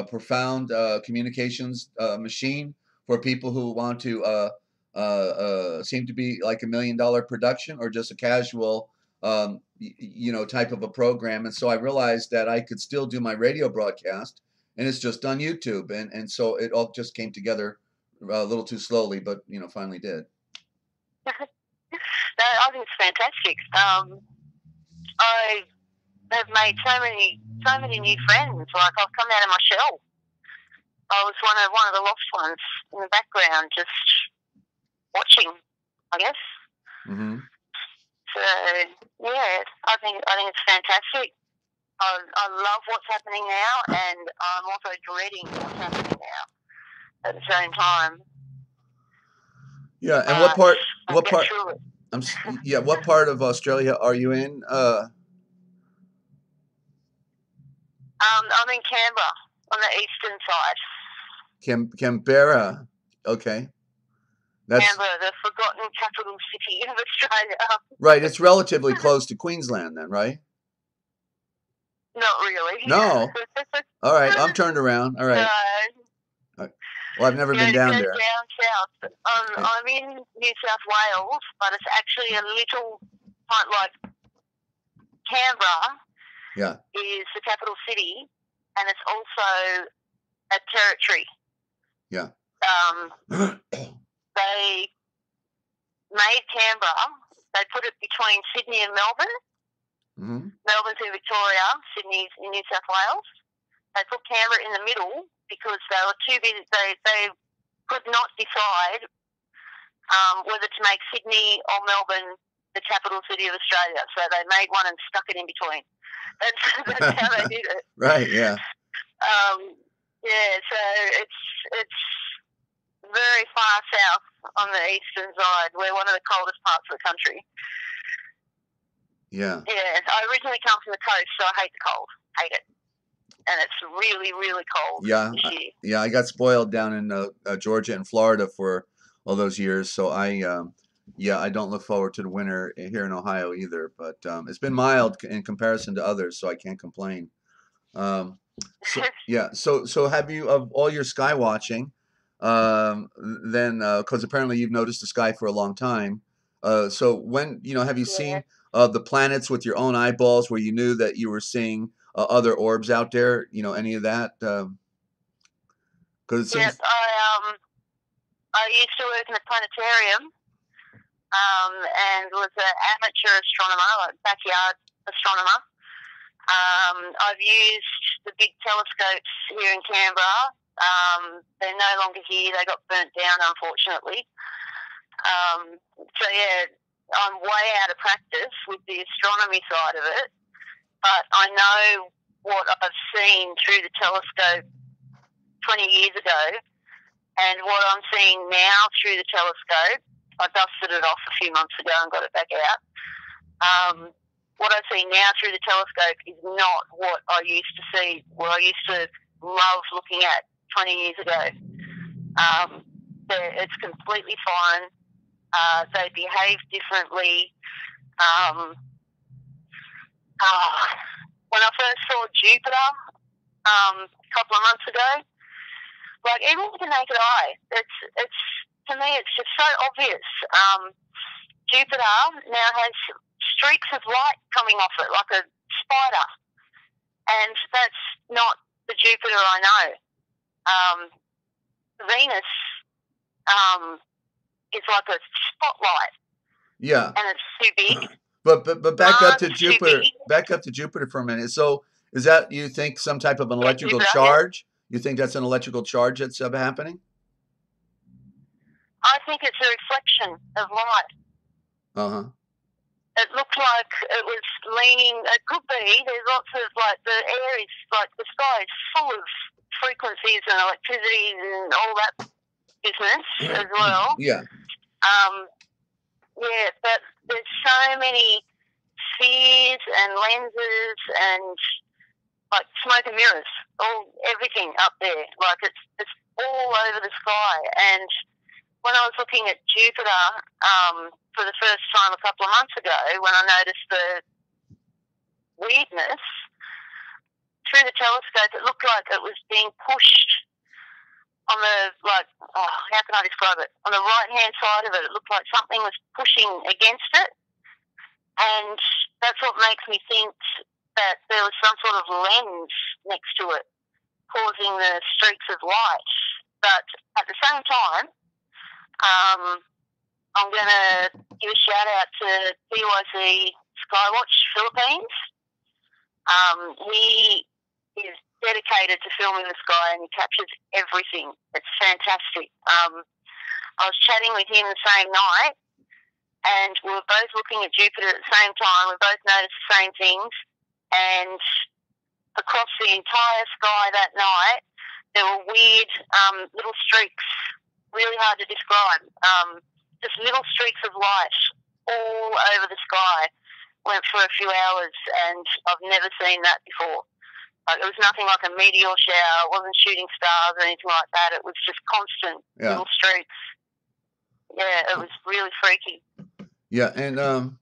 profound communications machine for people who want to seem to be like $1 million production or just a casual type of a program. And so I realized that I could still do my radio broadcast, and it's just on YouTube, and so it all just came together a little too slowly, but finally did. No, I think it's fantastic. I have made so many new friends. Like I've come out of my shell. I was one of the lost ones in the background, just watching, I guess. Mm-hmm. So yeah, I think it's fantastic. I love what's happening now, and I'm also dreading what's happening now at the same time. Yeah, and what part? I'll get through it. What part of Australia are you in? I'm in Canberra on the eastern side. Canberra. Okay. That's Canberra, the forgotten capital city of Australia. right. It's relatively close to Queensland, then, right? Not really. No. All right, I'm turned around. All right. No. Well, I've never been down there. Down south. I'm in New South Wales, but it's actually a little, like Canberra. Yeah. Is the capital city, and it's also a territory. Yeah. They made Canberra. They put it between Sydney and Melbourne. Mm-hmm. Melbourne's in Victoria, Sydney's in New South Wales. They put Canberra in the middle because they were too busy. They could not decide whether to make Sydney or Melbourne the capital city of Australia. So they made one and stuck it in between. That's how they did it. Right. Yeah. Yeah. So it's very far south on the eastern side. We're one of the coldest parts of the country. Yeah. Yeah. I originally come from the coast, so I hate the cold. Hate it. And it's really, really cold this year. Yeah, I got spoiled down in Georgia and Florida for all those years, so I don't look forward to the winter here in Ohio either. But it's been mild in comparison to others, so I can't complain. So have you, of all your sky watching, then because apparently you've noticed the sky for a long time. So when have you seen the planets with your own eyeballs, where you knew that you were seeing other orbs out there? Any of that? Because it seems. I used to work in a planetarium, and was an amateur astronomer, like backyard astronomer. I've used the big telescopes here in Canberra. They're no longer here. They got burnt down, unfortunately. So yeah, I'm way out of practice with the astronomy side of it, but I know what I've seen through the telescope 20 years ago, and what I'm seeing now through the telescope. I dusted it off a few months ago and got it back out. What I see now through the telescope is not what I used to see, what I used to love looking at 20 years ago. It's completely foreign. They behave differently. When I first saw Jupiter a couple of months ago, like even with the naked eye, it's to me it's just so obvious. Jupiter now has streaks of light coming off it, like a spider, and that's not the Jupiter I know. Venus is like a spotlight. Yeah. And it's too big. But back up to Jupiter. Back up to Jupiter for a minute. So is that, you think, some type of an electrical charge? Yeah. You think that's an electrical charge that's happening? I think it's a reflection of light. Uh-huh. It looked like it was leaning. It could be. There's lots of, like, the air is, like, the sky is full of frequencies and electricity and all that business as well. Yeah. Yeah, but there's so many spheres and lenses and, like, smoke and mirrors, everything up there. Like, it's all over the sky. And when I was looking at Jupiter for the first time a couple of months ago, when I noticed the weirdness, through the telescope it looked like it was being pushed on the, like, how can I describe it? On the right-hand side of it, it looked like something was pushing against it. And that's what makes me think that there was some sort of lens next to it causing the streaks of light. But at the same time, I'm going to give a shout-out to BYC Skywatch Philippines. He is dedicated to filming the sky, and he captures everything. It's fantastic. I was chatting with him the same night, and we were both looking at Jupiter at the same time. We both noticed the same things, and across the entire sky that night, there were weird little streaks, really hard to describe, just little streaks of light all over the sky. Went for a few hours, and I've never seen that before. Like, it was nothing like a meteor shower. It wasn't shooting stars or anything like that. It was just constant little streaks. Yeah, it was really freaky. Yeah, and so.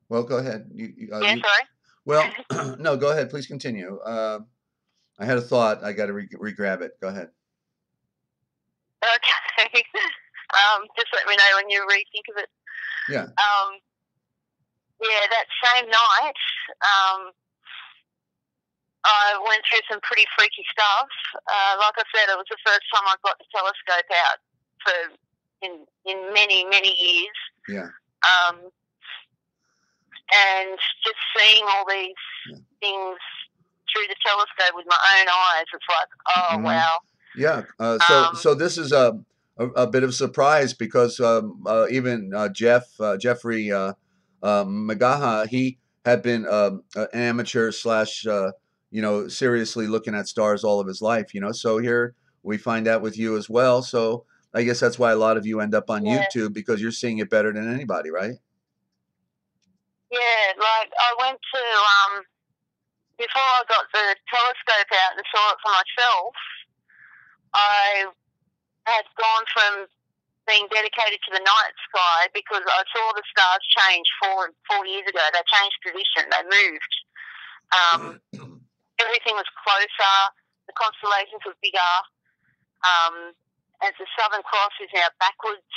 Well, go ahead. Sorry. Well, no, go ahead. Please continue. I had a thought. I got to re-grab it. Go ahead. Okay. Just let me know when you rethink of it. Yeah. Yeah, that same night, I went through some pretty freaky stuff. Like I said, it was the first time I got the telescope out in many, many years. Yeah. And just seeing all these things through the telescope with my own eyes, it's like, oh, wow. Yeah. So this is a bit of a surprise because even Jeffrey Magaha, he had been an amateur slash seriously looking at stars all of his life. So here we find out with you as well. So I guess that's why a lot of you end up on YouTube, because you're seeing it better than anybody, right? Yeah, like I went to, before I got the telescope out and saw it for myself, I had gone from being dedicated to the night sky because I saw the stars change four years ago. They changed position, they moved. Everything was closer, the constellations were bigger, and the Southern Cross is now backwards.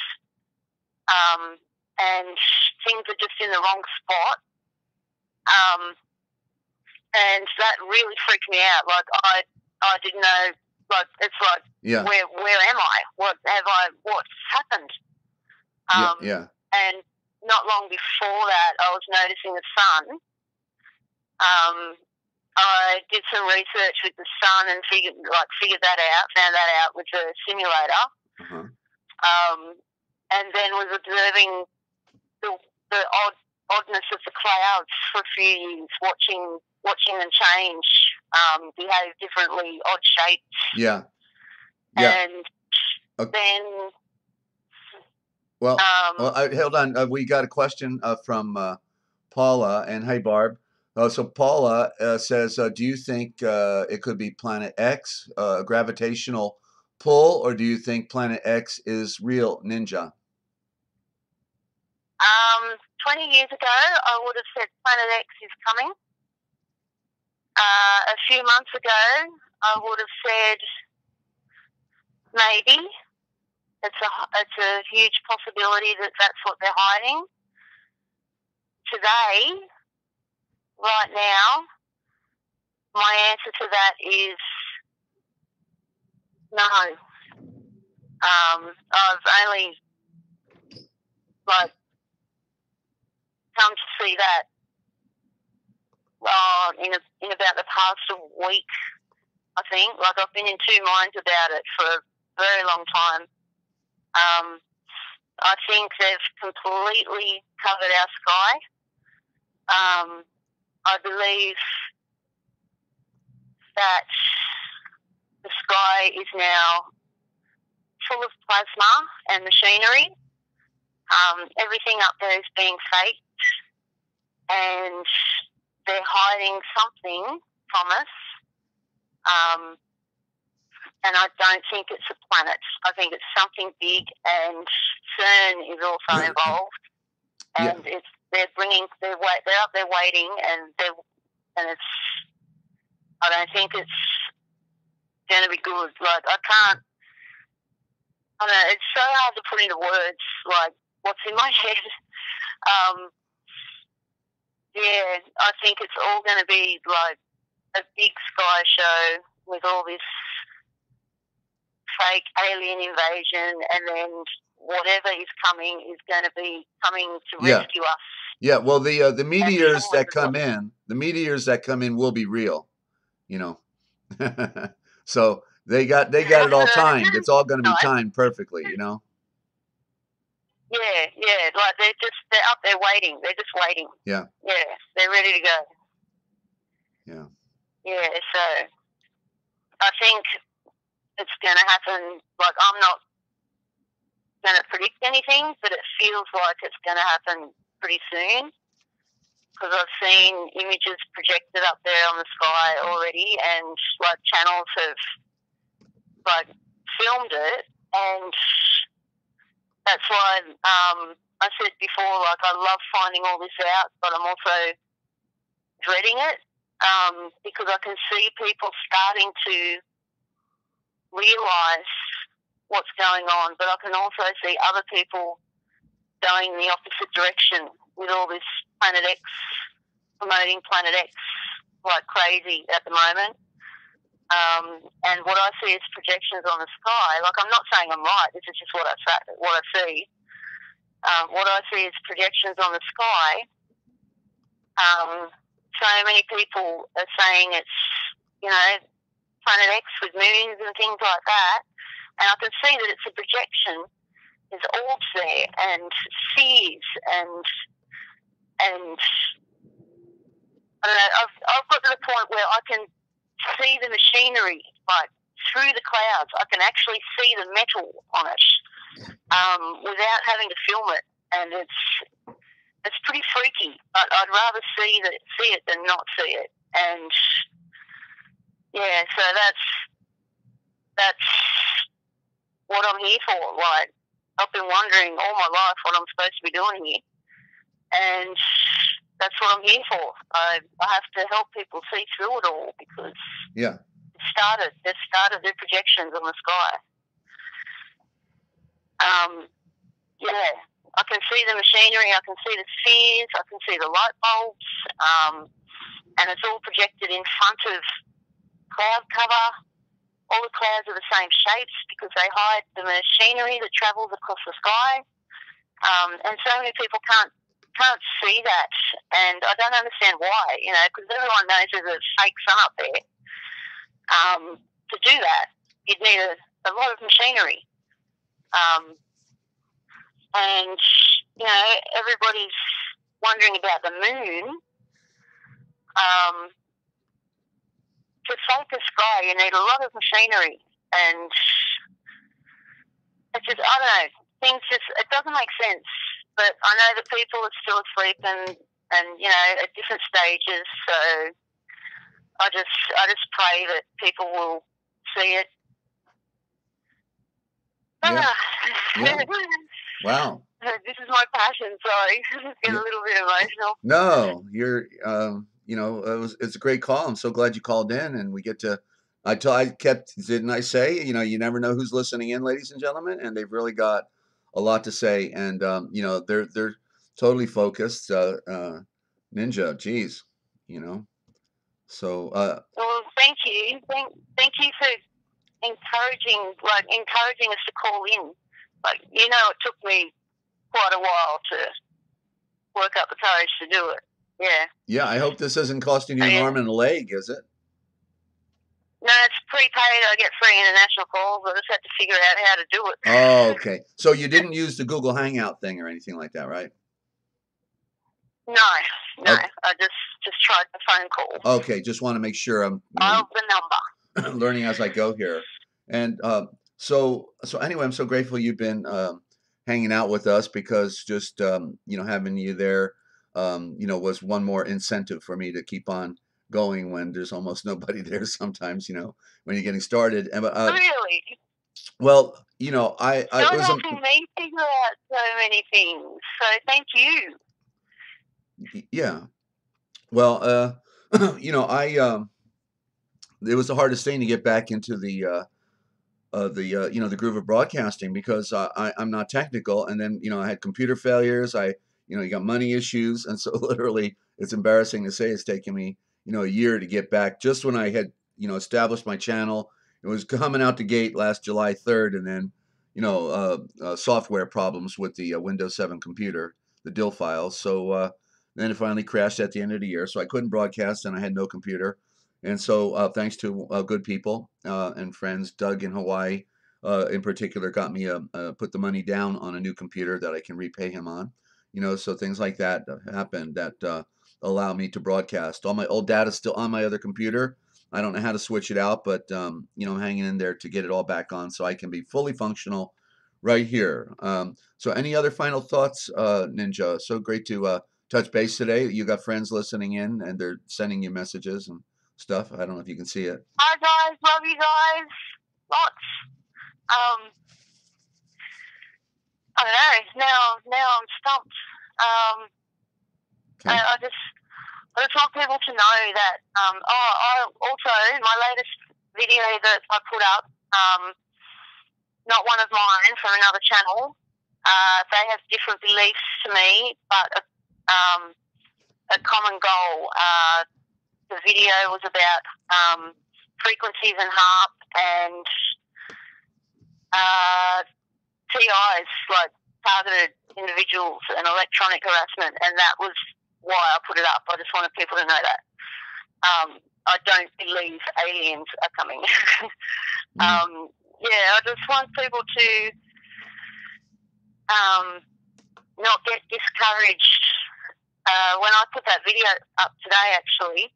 And things are just in the wrong spot. And that really freaked me out. Like, I didn't know, like, it's like, where am I? What's happened? And not long before that, I was noticing the sun. I did some research with the sun and figured that out, found that out with the simulator. And then was observing the oddness of the clouds for a few years, watching them change, behave differently, odd shapes. Yeah. And then. Well, hold on. We got a question from Paula, and hey, Barb. So Paula says, do you think it could be Planet X, a gravitational pull, or do you think Planet X is real, Ninja? 20 years ago, I would have said Planet X is coming. A few months ago, I would have said maybe. It's a huge possibility that that's what they're hiding. Today, right now, my answer to that is no. I've only come to see that in about the past week, I think. Like, I've been in two minds about it for a very long time. I think they've completely covered our sky. I believe that the sky is now full of plasma and machinery. Everything up there is being faked, and they're hiding something from us. And I don't think it's a planet. I think it's something big, and CERN is also involved. And they're up there waiting, and it's. I don't think it's going to be good. Like, I don't know. It's so hard to put into words, like, what's in my head. I think it's all going to be like a big sky show with all this fake alien invasion, and then whatever is coming is going to be coming to rescue us. Yeah, well, the meteors that come in will be real, So They got it all timed. It's all going to be timed perfectly, you know. Yeah, yeah. Like they're up there waiting. They're just waiting. Yeah. Yeah, they're ready to go. Yeah. Yeah. So I think it's going to happen. Like I'm not going to predict anything, but it feels like it's going to happen pretty soon. Because I've seen images projected up there on the sky already, and like channels have like filmed it, and that's why I said before, like I love finding all this out, but I'm also dreading it because I can see people starting to realise what's going on, but I can also see other people going the opposite direction with all this Planet X, promoting Planet X like crazy at the moment. And what I see is projections on the sky. Like I'm not saying I'm right. This is just what I see. What I see is projections on the sky. So many people are saying it's, you know, Planet X with moons and things like that. And I can see that it's a projection. There's orbs there and spheres and I don't know. I've got to the point where I can see the machinery like through the clouds. I can actually see the metal on it without having to film it, and it's pretty freaky. But I'd rather see it than not see it. And yeah, so that's what I'm here for. Like I've been wondering all my life what I'm supposed to be doing here, and that's what I'm here for. I have to help people see through it all because they've started their projections on the sky. Yeah, I can see the machinery, I can see the spheres, I can see the light bulbs, and it's all projected in front of cloud cover. All the clouds are the same shapes because they hide the machinery that travels across the sky. And so many people can't see that, and I don't understand why, you know, because everyone knows there's a fake sun up there. To do that, you'd need a lot of machinery. And, you know, everybody's wondering about the moon. To fake a sky, you need a lot of machinery, and it's just, I don't know, it doesn't make sense. But I know that people are still asleep and you know, at different stages. So I just pray that people will see it. Yeah. Yeah. Wow. This is my passion. Sorry, get a little bit emotional. No, you're. You know, it's a great call. I'm so glad you called in, and we get to. Didn't I say? You know, you never know who's listening in, ladies and gentlemen, and they've really got a lot to say, and you know, they're totally focused. Ninja, geez, you know. So. Well, thank you, thank you for encouraging us to call in. Like, you know, it took me quite a while to work up the courage to do it. Yeah. Yeah, I hope this isn't costing you an arm and a leg, is it? No, it's prepaid. I get free international calls. I just have to figure out how to do it. Oh, okay. So you didn't use the Google Hangout thing or anything like that, right? No. Okay. I just tried the phone call. Okay, just want to make sure I'm the number. learning as I go here. And so anyway, I'm so grateful you've been hanging out with us, because just you know, having you there you know, was one more incentive for me to keep on going when there's almost nobody there sometimes, you know, when you're getting started. And really? Well, you know, it was helping me figure out so many things. So thank you. Yeah. Well, you know, it was the hardest thing to get back into the you know, the groove of broadcasting, because I'm not technical, and then, you know, I had computer failures. You know, you got money issues, and so literally, it's embarrassing to say it's taken me, you know, a year to get back. Just when I had, you know, established my channel, it was coming out the gate last July 3rd, and then, you know, software problems with the Windows 7 computer, the DIL files. So then it finally crashed at the end of the year, so I couldn't broadcast, and I had no computer. And so thanks to good people and friends, Doug in Hawaii in particular got me put the money down on a new computer that I can repay him on. So things like that happened that allow me to broadcast. All my old data is still on my other computer. I don't know how to switch it out, but I'm hanging in there to get it all back on so I can be fully functional right here. So any other final thoughts, Ninja? So great to touch base today. You got friends listening in and they're sending you messages and stuff. I don't know if you can see it. Hi guys, love you guys, lots. I don't know. Now I'm stumped. Okay. I just want people to know that. I also, my latest video that I put up, not one of mine, from another channel. They have different beliefs to me, but a common goal. The video was about frequencies and HARP and TIs, like targeted individuals and electronic harassment, and that was why I put it up. I just wanted people to know that. I don't believe aliens are coming. I just want people to not get discouraged. When I put that video up today, actually,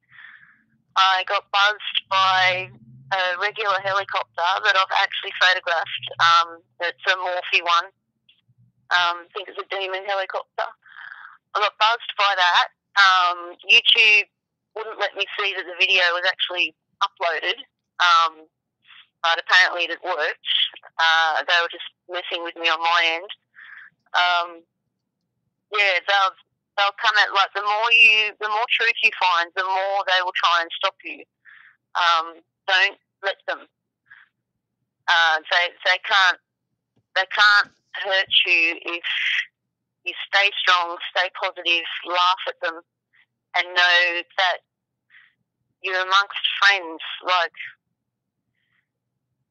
I got buzzed by a regular helicopter that I've actually photographed. It's a Morphe one. I think it's a Demon helicopter. I got buzzed by that. YouTube wouldn't let me see that the video was actually uploaded, but apparently it worked. They were just messing with me on my end. They'll come at, like, the more truth you find, the more they will try and stop you. Don't let them. They can't hurt you if you stay strong, stay positive, laugh at them, and know that you're amongst friends. Like,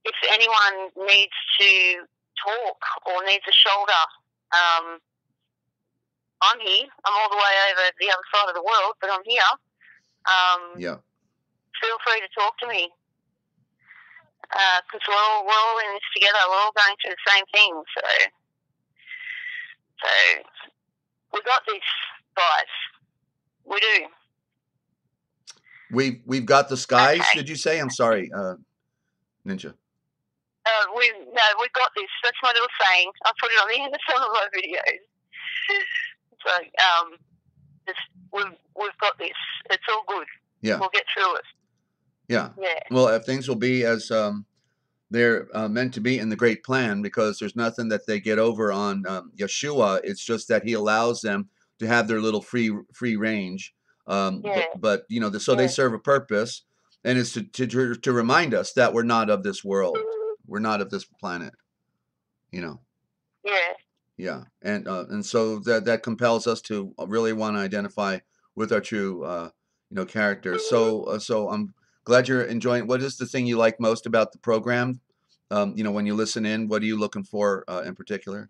if anyone needs to talk or needs a shoulder, I'm here. I'm all the way over the other side of the world, but I'm here. Feel free to talk to me, because we're all in this together. We're all going through the same thing. So we got this, guys. We do. We've got the skies. Okay. Did you say? I'm sorry, Ninja. We got this. That's my little saying. I put it on the end of some of my videos. So we've got this. It's all good. Yeah. We'll get through it. Yeah. Yeah. Well, if things will be as they're meant to be in the great plan, because there's nothing that they get over on Yeshua. It's just that he allows them to have their little free range. But they serve a purpose, and it's to remind us that we're not of this world. We're not of this planet. Yeah. Yeah, and so that compels us to really want to identify with our true characters. So I'm glad you're enjoying. What is the thing you like most about the program? When you listen in, what are you looking for in particular?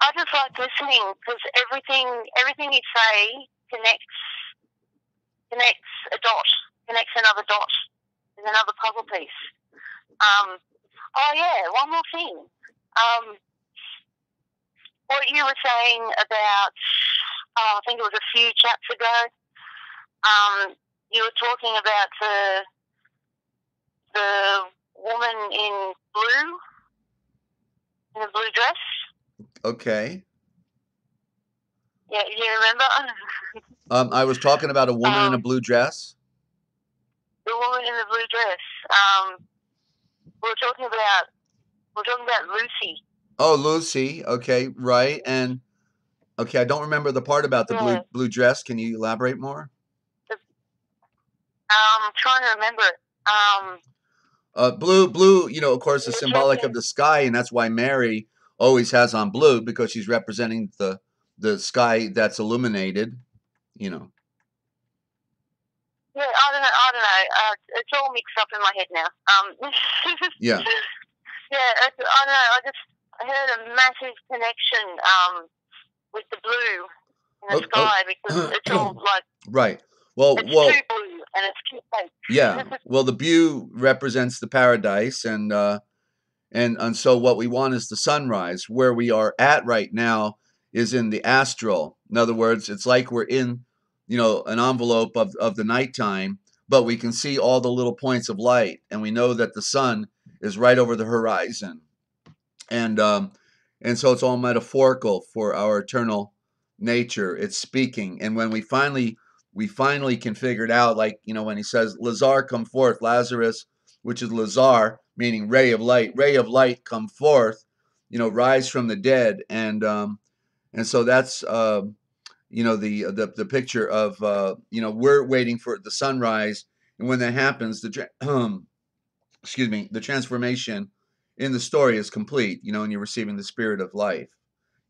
I just like listening, because everything you say connects a dot, connects another dot. There's another puzzle piece. One more thing. What you were saying about, I think it was a few chats ago, you were talking about the woman in blue, in a blue dress. Okay. Yeah, you remember? I was talking about a woman in a blue dress. The woman in the blue dress. We were talking about Lucy. Oh, Lucy. Okay, right. And okay, I don't remember the part about the blue dress. Can you elaborate more? I'm trying to remember it. Blue, of course, is symbolic of the sky, and that's why Mary always has on blue, because she's representing the sky that's illuminated. Yeah, I don't know. It's all mixed up in my head now. Yeah. Yeah, I don't know. I heard a massive connection with the blue in the sky, because it's all like right. Well, two blues. Yeah. Well, the view represents the paradise, and so what we want is the sunrise. Where we are at right now is in the astral. In other words, it's like we're in, an envelope of the nighttime, but we can see all the little points of light, and we know that the sun is right over the horizon. And so it's all metaphorical for our eternal nature. It's speaking, and when we finally can figure it out, like when he says, "Lazar, come forth," Lazarus, which is Lazar, meaning ray of light, come forth, rise from the dead, and so that's the picture of we're waiting for the sunrise, and when that happens, the transformation in the story is complete, and you're receiving the spirit of life,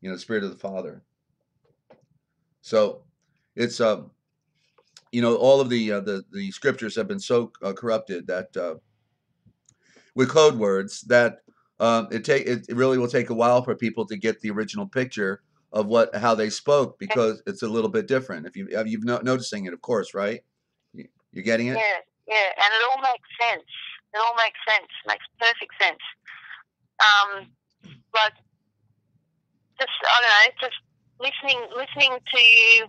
the spirit of the Father. So it's all of the scriptures have been so corrupted that with code words that it really will take a while for people to get the original picture of how they spoke, because it's a little bit different. If you've noticing it, of course, right? You're getting it? Yeah, and it all makes sense. It all makes sense. Makes perfect sense. Like, just I don't know, just listening to you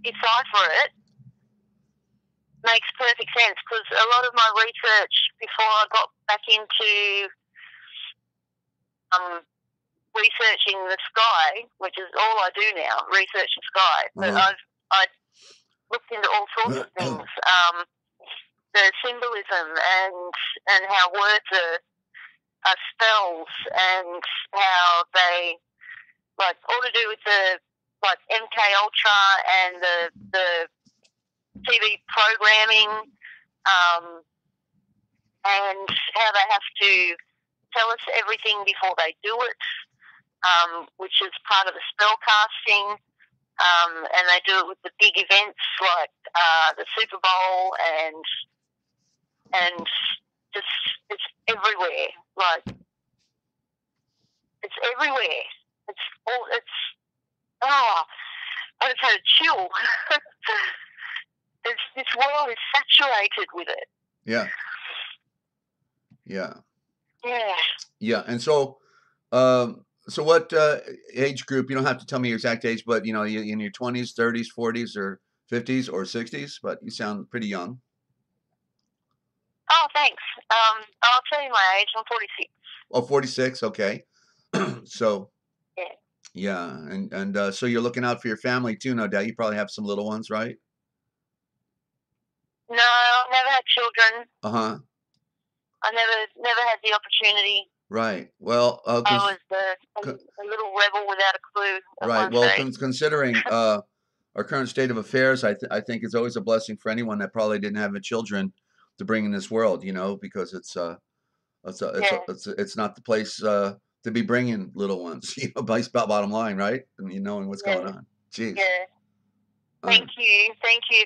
decipher it makes perfect sense, because a lot of my research before I got back into researching the sky, which is all I do now, research the sky. But I looked into all sorts of things, the symbolism and how words are spells, and how they all to do with the MK Ultra and the TV programming, and how they have to tell us everything before they do it, which is part of the spell casting. And they do it with the big events like the Super Bowl, and just it's everywhere. It's everywhere. I just had a chill. This world is saturated with it. Yeah. And so what age group? You don't have to tell me your exact age, but in your 20s, 30s, 40s, or 50s, or 60s. But you sound pretty young. Oh, thanks. I'll tell you my age. I'm 46. Oh, 46. Okay. So. Yeah, and so you're looking out for your family too, no doubt. You probably have some little ones, right? No, I've never had children. Uh-huh. I never had the opportunity. Right. Well, I was a little rebel without a clue. Right. Well, considering our current state of affairs, I think it's always a blessing for anyone that probably didn't have children to bring in this world, because it's not the place to be bringing little ones, bottom line, right? And knowing what's going on. Jeez. Yeah. Thank you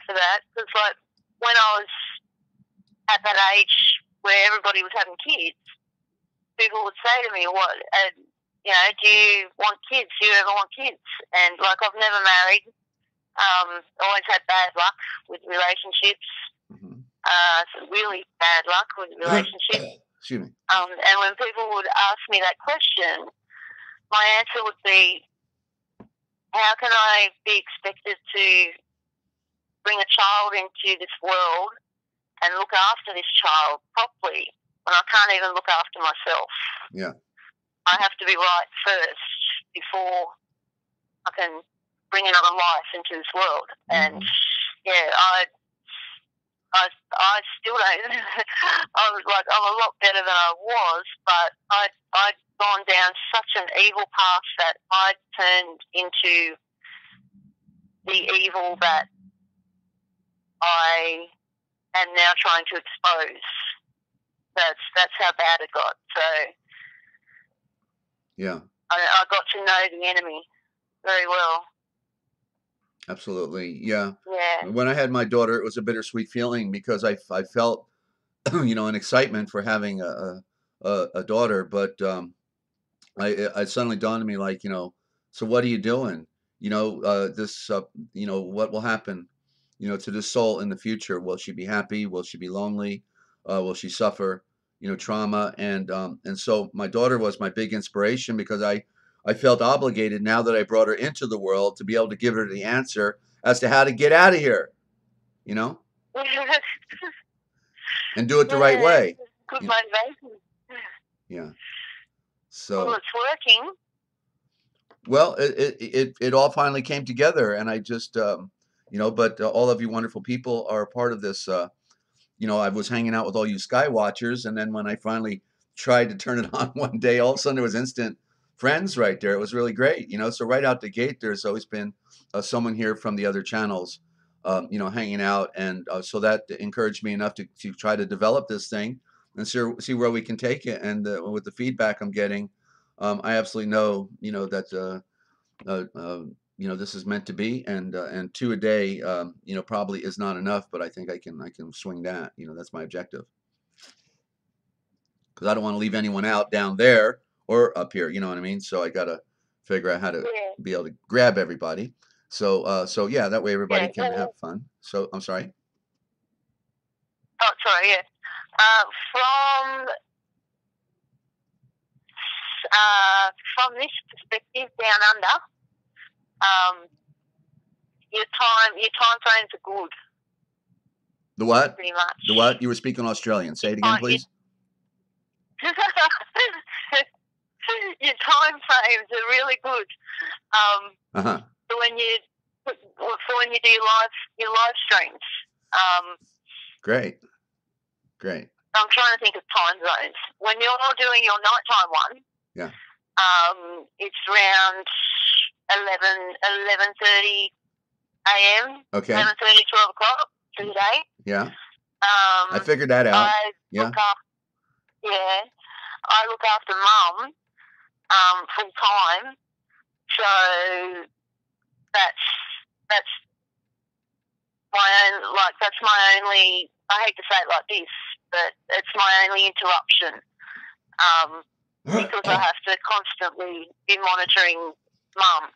for that. Because when I was at that age where everybody was having kids, people would say to me, "What? Do you want kids? Do you ever want kids?" And I've never married. Always had bad luck with relationships. Mm-hmm. Really bad luck with relationships. Excuse me. And when people would ask me that question, my answer would be, how can I be expected to bring a child into this world and look after this child properly when I can't even look after myself? Yeah. I have to be right first before I can bring another life into this world. Mm-hmm. And I still don't. I'm a lot better than I was, but I'd gone down such an evil path that I turned into the evil that I am now trying to expose. That's how bad it got. So yeah, I got to know the enemy very well. Absolutely, yeah. Yeah. When I had my daughter, it was a bittersweet feeling because I felt, an excitement for having a daughter, but it suddenly dawned on me, so what are you doing? What will happen? you know, to the soul in the future. Will she be happy? Will she be lonely? Will she suffer, you know, trauma? And so my daughter was my big inspiration because I felt obligated now that I brought her into the world to be able to give her the answer as to how to get out of here, you know, and do it the right Yeah, way. good You know? motivation. Yeah. Well, So, it's working. well, it all finally came together, and I just, you know, but all of you wonderful people are a part of this. You know, I was hanging out with all you sky watchers, and then when I finally tried to turn it on one day, all of a sudden there was instant friends right there. It was really great, you know. So right out the gate, there's always been someone here from the other channels, you know, hanging out, and so that encouraged me enough to try to develop this thing and see where we can take it. And with the feedback I'm getting, I absolutely know, you know, that you know, this is meant to be, and 2 a day, you know, probably is not enough, but I think I can swing that. You know, that's my objective because I don't want to leave anyone out down there or up here. You know what I mean? So I got to figure out how to Yeah, be able to grab everybody. So yeah, that way everybody yeah. can have fun. So I'm sorry. Oh, sorry, yeah. From this perspective, down under, your time frames are good, The what? pretty much. The what? You were speaking Australian. Say it again, please. Your time frames are really good. Uh-huh. For when you do your live streams. Great. Great. I'm trying to think of time zones. When you're doing your nighttime one, Yeah. it's around 11:30 a.m. Okay. 11:30, 12 o'clock through the day. Yeah. I figured that out. Yeah. I look after mum full time, so that's my only. I hate to say it like this, but it's my only interruption because I have to constantly be monitoring mum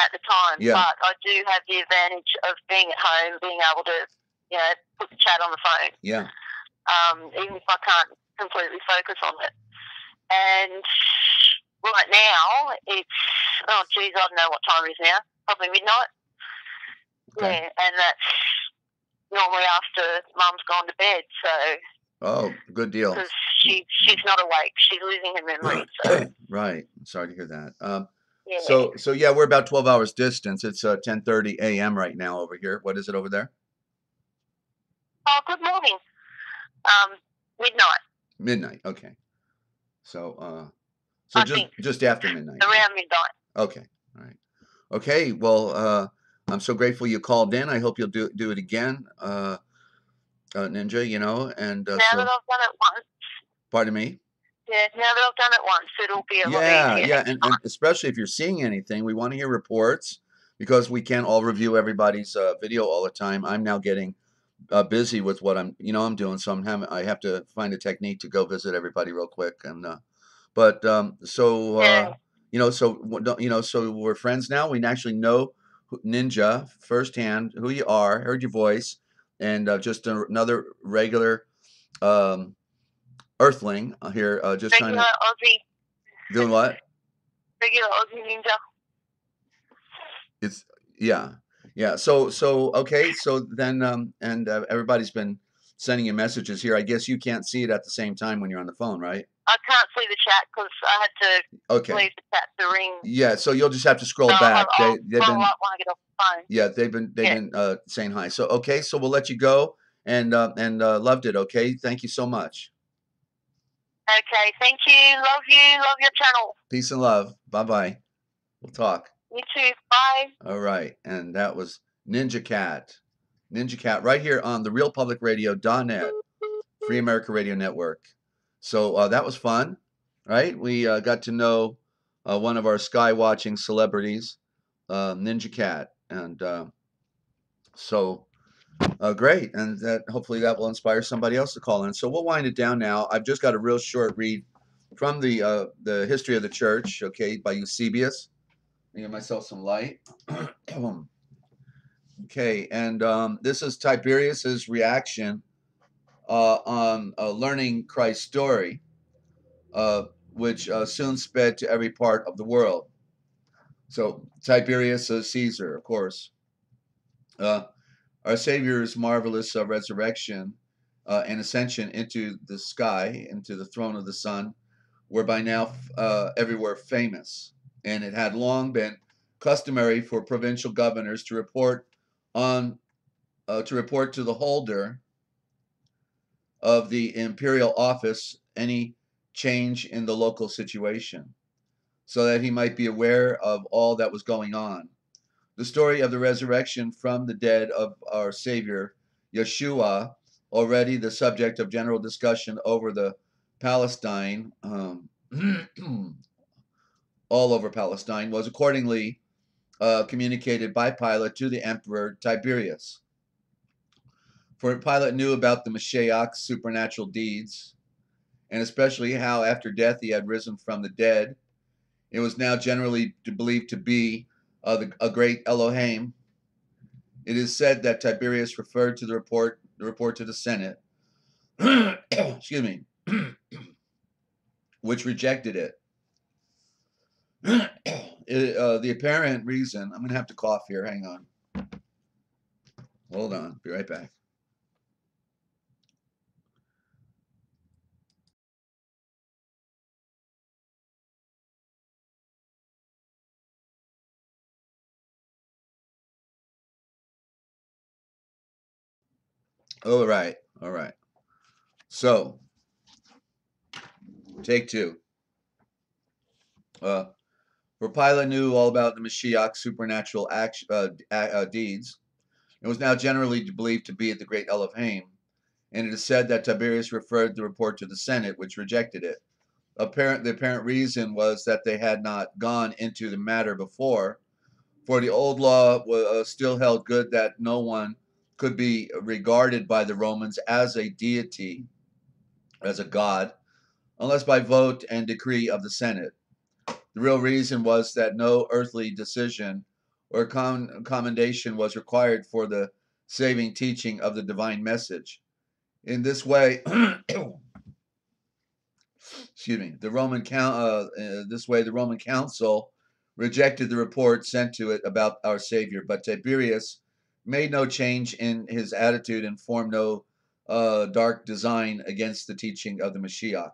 at the time. Yeah. But I do have the advantage of being at home, being able to, you know, put the chat on the phone. Yeah. Even if I can't completely focus on it. And right now, it's, I don't know what time it is now. Probably midnight. Okay. Yeah, and that's normally after mum's gone to bed, so. Oh, good deal. Because she's not awake. She's losing her memory. So. Right. Sorry to hear that. Yeah. So yeah, we're about 12 hours distance. It's 10:30 a.m. right now over here. What is it over there? Oh, good morning. Midnight. Midnight. Okay. So I just think just after midnight. around midnight. Okay. All right. Okay. Well, I'm so grateful you called in. I hope you'll do it again, Ninja. You know, and Now that I've done it once. Pardon me. Yeah. Now that I've done it once, it'll be a lot easier. Yeah, and especially if you're seeing anything, we want to hear reports because we can't all review everybody's video all the time. I'm now getting busy with what I'm doing, so I have to find a technique to go visit everybody real quick. And so so we're friends now. We actually know Ninja firsthand, who you are, heard your voice, and just another regular Earthling here, just regular trying to Aussie. doing what? Regular Aussie ninja. It's yeah. So okay. So then and everybody's been sending you messages here. I guess you can't see it at the same time when you're on the phone, right? I can't see the chat because I had to leave the chat to ring. Yeah. So you'll just have to scroll back. I'll roll up when I get off the phone. Yeah, they've been saying hi. So okay. So we'll let you go and loved it. Okay. Thank you so much. Okay, thank you. Love you. Love your channel. Peace and love. Bye-bye. We'll talk. You too. Bye. All right. And that was Ninja Cat. Ninja Cat right here on the realpublicradio.net, Free America Radio Network. So that was fun, right? We got to know one of our sky watching celebrities, Ninja Cat. And so great. And that hopefully that will inspire somebody else to call in. So we'll wind it down now. I've just got a real short read from the History of the Church, okay, by Eusebius. Give myself some light. Okay, and this is Tiberius's reaction on learning Christ's story, uh, which soon sped to every part of the world. So Tiberius Caesar, of course, uh, our Savior's marvelous resurrection and ascension into the sky, into the throne of the Son, were by now everywhere famous, and it had long been customary for provincial governors to report on to the holder of the imperial office any change in the local situation, so that he might be aware of all that was going on. The story of the resurrection from the dead of our Savior, Yeshua, already the subject of general discussion over the Palestine, all over Palestine, was accordingly communicated by Pilate to the Emperor Tiberius. For Pilate knew about the Mashiach's supernatural deeds, and especially how after death he had risen from the dead. It was now generally believed to be a great Elohim. It is said that Tiberius referred to the report to the Senate, excuse me, which rejected it. The apparent reason, I'm going to have to cough here, hang on. Hold on, be right back. All right. So, take two. For Pilate knew all about the Mashiach's supernatural deeds. It was now generally believed to be the great Elohim, and it is said that Tiberius referred the report to the Senate, which rejected it. The apparent reason was that they had not gone into the matter before, for the old law still held good that no one could be regarded by the Romans as a deity, as a god, unless by vote and decree of the Senate. The real reason was that no earthly decision or commendation was required for the saving teaching of the divine message. In this way, excuse me, the Roman Council rejected the report sent to it about our Savior, but Tiberius made no change in his attitude and formed no dark design against the teaching of the Mashiach.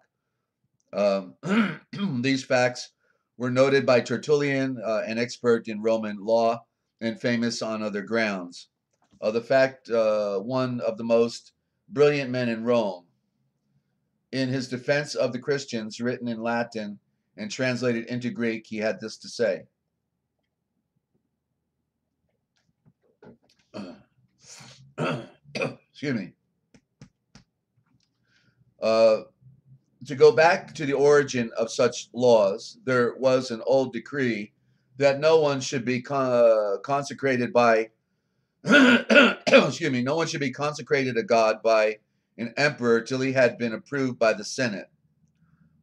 These facts were noted by Tertullian, an expert in Roman law and famous on other grounds. The fact, one of the most brilliant men in Rome, in his defense of the Christians, written in Latin and translated into Greek, he had this to say. Excuse me. To go back to the origin of such laws, there was an old decree that no one should be consecrated by, excuse me, no one should be consecrated a god by an emperor till he had been approved by the Senate.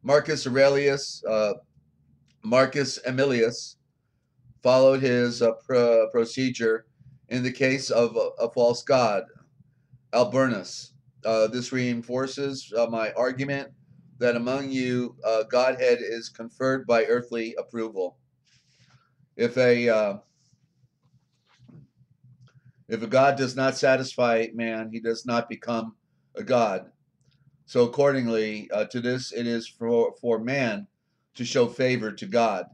Marcus Emilius followed his procedure in the case of a false god, Albernus. This reinforces my argument that among you, Godhead is conferred by earthly approval. If a god does not satisfy man, he does not become a god. So accordingly, to this it is for man to show favor to God.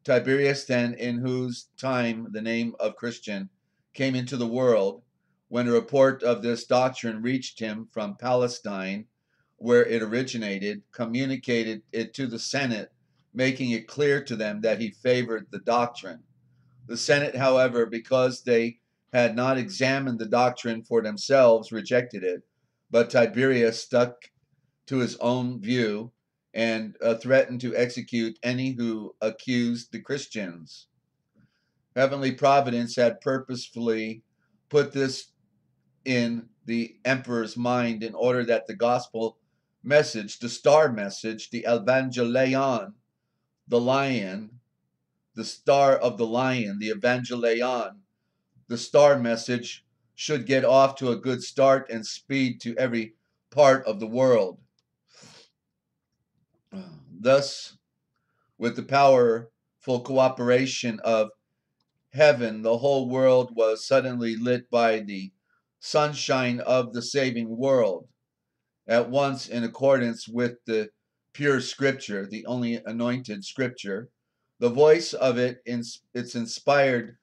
Tiberius then, in whose time the name of Christian came into the world, when a report of this doctrine reached him from Palestine, where it originated, communicated it to the Senate, making it clear to them that he favored the doctrine. The Senate, however, because they had not examined the doctrine for themselves, rejected it, but Tiberius stuck to his own view and threatened to execute any who accused the Christians. Heavenly Providence had purposefully put this in the emperor's mind in order that the gospel message, the star message, the Evangelion, the lion, the star of the lion, the Evangelion, the star message should get off to a good start and speed to every part of the world. Thus, with the powerful cooperation of heaven, the whole world was suddenly lit by the sunshine of the saving world, at once in accordance with the pure scripture, the only anointed scripture. The voice of its inspired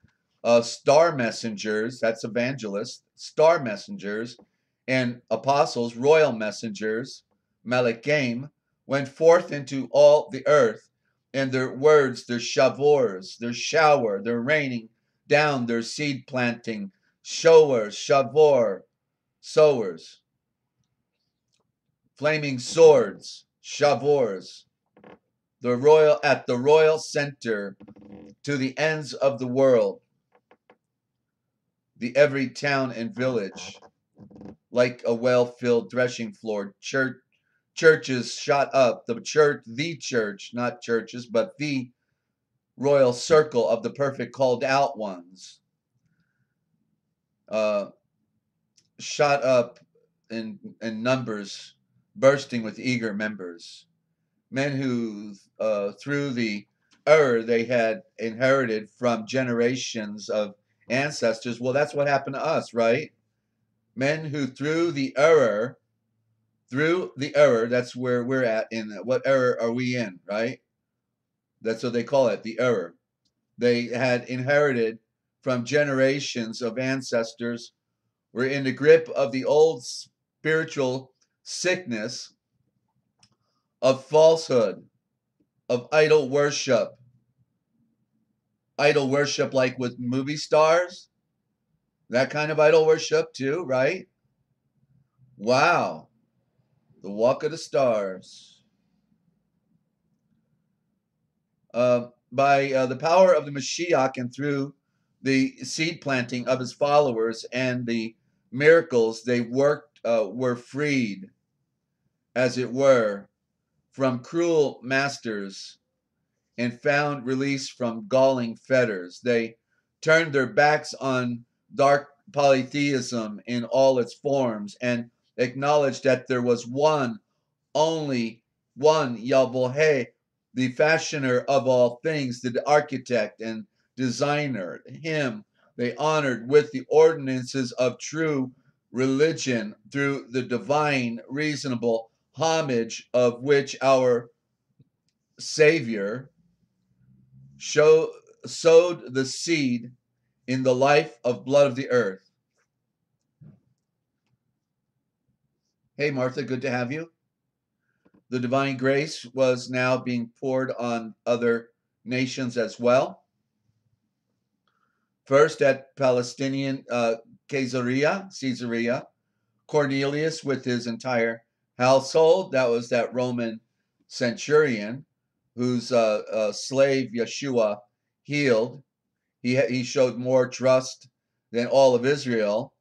star messengers, that's evangelists, star messengers, and apostles, royal messengers, Malachim, went forth into all the earth, and their words, their shavors, their shower, their raining down, their seed planting, showers, shavor, sowers, flaming swords, shavors, at the royal center to the ends of the world, the every town and village, like a well-filled threshing floor. Churches shot up. The church, not churches, but the royal circle of the perfect called out ones, shot up in numbers, bursting with eager members. Men who, through the error they had inherited from generations of ancestors, well, that's what happened to us, right? Men who through the error, that's where we're at. In what error are we in, right? That's what they call it, the error. They had inherited from generations of ancestors, were in the grip of the old spiritual sickness of falsehood, of idol worship like with movie stars, that kind of idol worship too, right? Wow. The walk of the stars. By the power of the Mashiach and through the seed planting of his followers and the miracles they worked, were freed, as it were, from cruel masters and found release from galling fetters. They turned their backs on dark polytheism in all its forms and acknowledged that there was only one Yahweh, the fashioner of all things, the architect and designer. Him they honored with the ordinances of true religion through the divine, reasonable homage of which our Savior sowed the seed in the life of blood of the earth. Hey, Martha, good to have you. The divine grace was now being poured on other nations as well. First at Palestinian Caesarea, Cornelius with his entire household. That was that Roman centurion whose slave Yeshua healed. He showed more trust than all of Israel,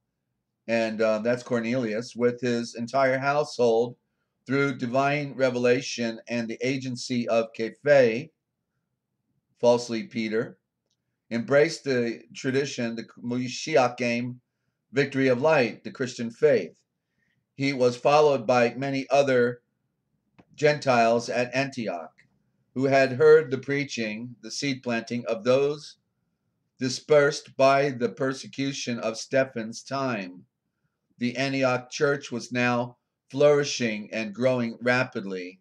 and that's Cornelius with his entire household through divine revelation and the agency of Kephe, falsely Peter, embraced the tradition, the Mashiach game, victory of light, the Christian faith. He was followed by many other Gentiles at Antioch who had heard the preaching, the seed planting of those dispersed by the persecution of Stephen's time. The Antioch church was now flourishing and growing rapidly.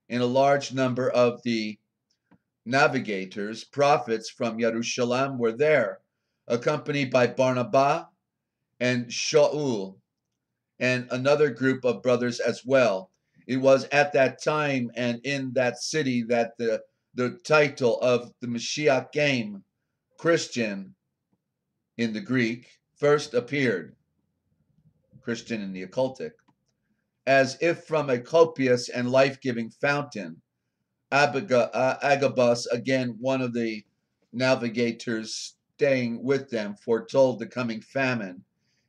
In a large number of the navigators, prophets from Jerusalem were there, accompanied by Barnabas and Shaul, and another group of brothers as well. It was at that time and in that city that the title of the Mashiach game, Christian in the Greek, first appeared, Christian in the occultic, as if from a copious and life-giving fountain. Agabus, again one of the navigators staying with them, foretold the coming famine,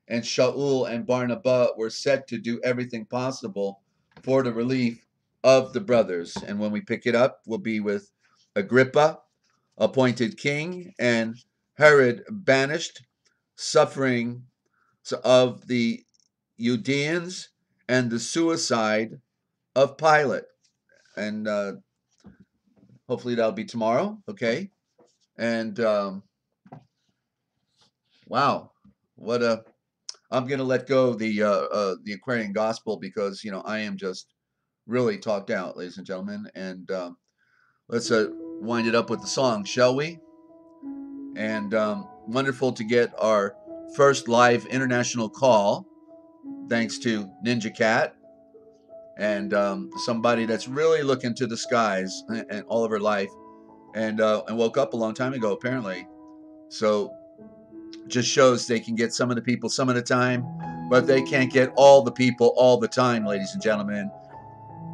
and Shaul and Barnabas were set to do everything possible for the relief of the brothers. And when we pick it up, we'll be with Agrippa, appointed king, and Herod banished, suffering of the Judeans and the suicide of Pilate. And hopefully that'll be tomorrow, okay? And wow, what a... I'm going to let go the Aquarian Gospel because, you know, I am just really talked out, ladies and gentlemen. And let's wind it up with the song, shall we? And wonderful to get our first live international call, thanks to Ninja Cat and somebody that's really looking to the skies and all of her life, and woke up a long time ago, apparently. So just shows they can get some of the people some of the time, but they can't get all the people all the time, ladies and gentlemen.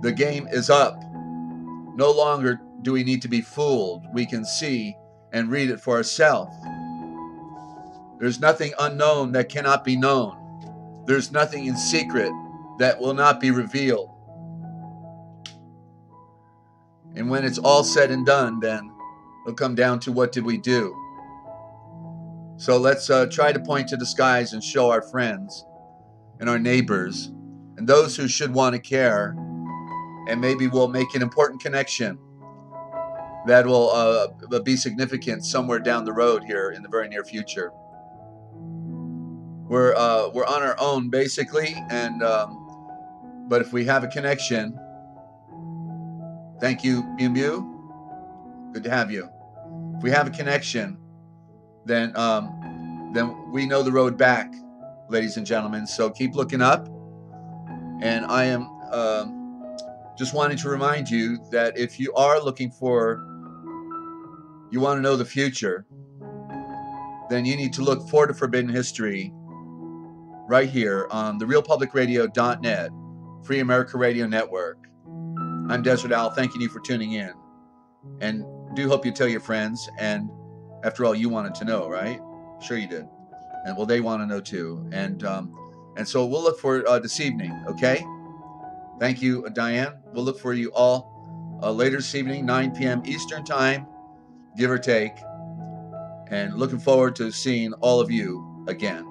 The game is up. No longer do we need to be fooled. We can see and read it for ourselves. There's nothing unknown that cannot be known. There's nothing in secret that will not be revealed. And when it's all said and done, then it'll come down to what did we do? So let's try to point to the skies and show our friends and our neighbors and those who should want to care, and maybe we'll make an important connection that will be significant somewhere down the road here in the very near future. We're on our own basically, and but if we have a connection, thank you, Mew Mew. Good to have you. If we have a connection, then we know the road back, ladies and gentlemen. So keep looking up. And I am just wanting to remind you that if you are looking for, you want to know the future, then you need to look for the Forbidden History right here on the realpublicradio.net, Free America Radio Network. I'm Desert Owl, thanking you for tuning in. And do hope you tell your friends. And after all, you wanted to know, right? Sure you did. And well, they want to know too. And so we'll look for this evening, okay? Thank you, Diane. We'll look for you all later this evening, 9 p.m. Eastern Time, give or take. And looking forward to seeing all of you again.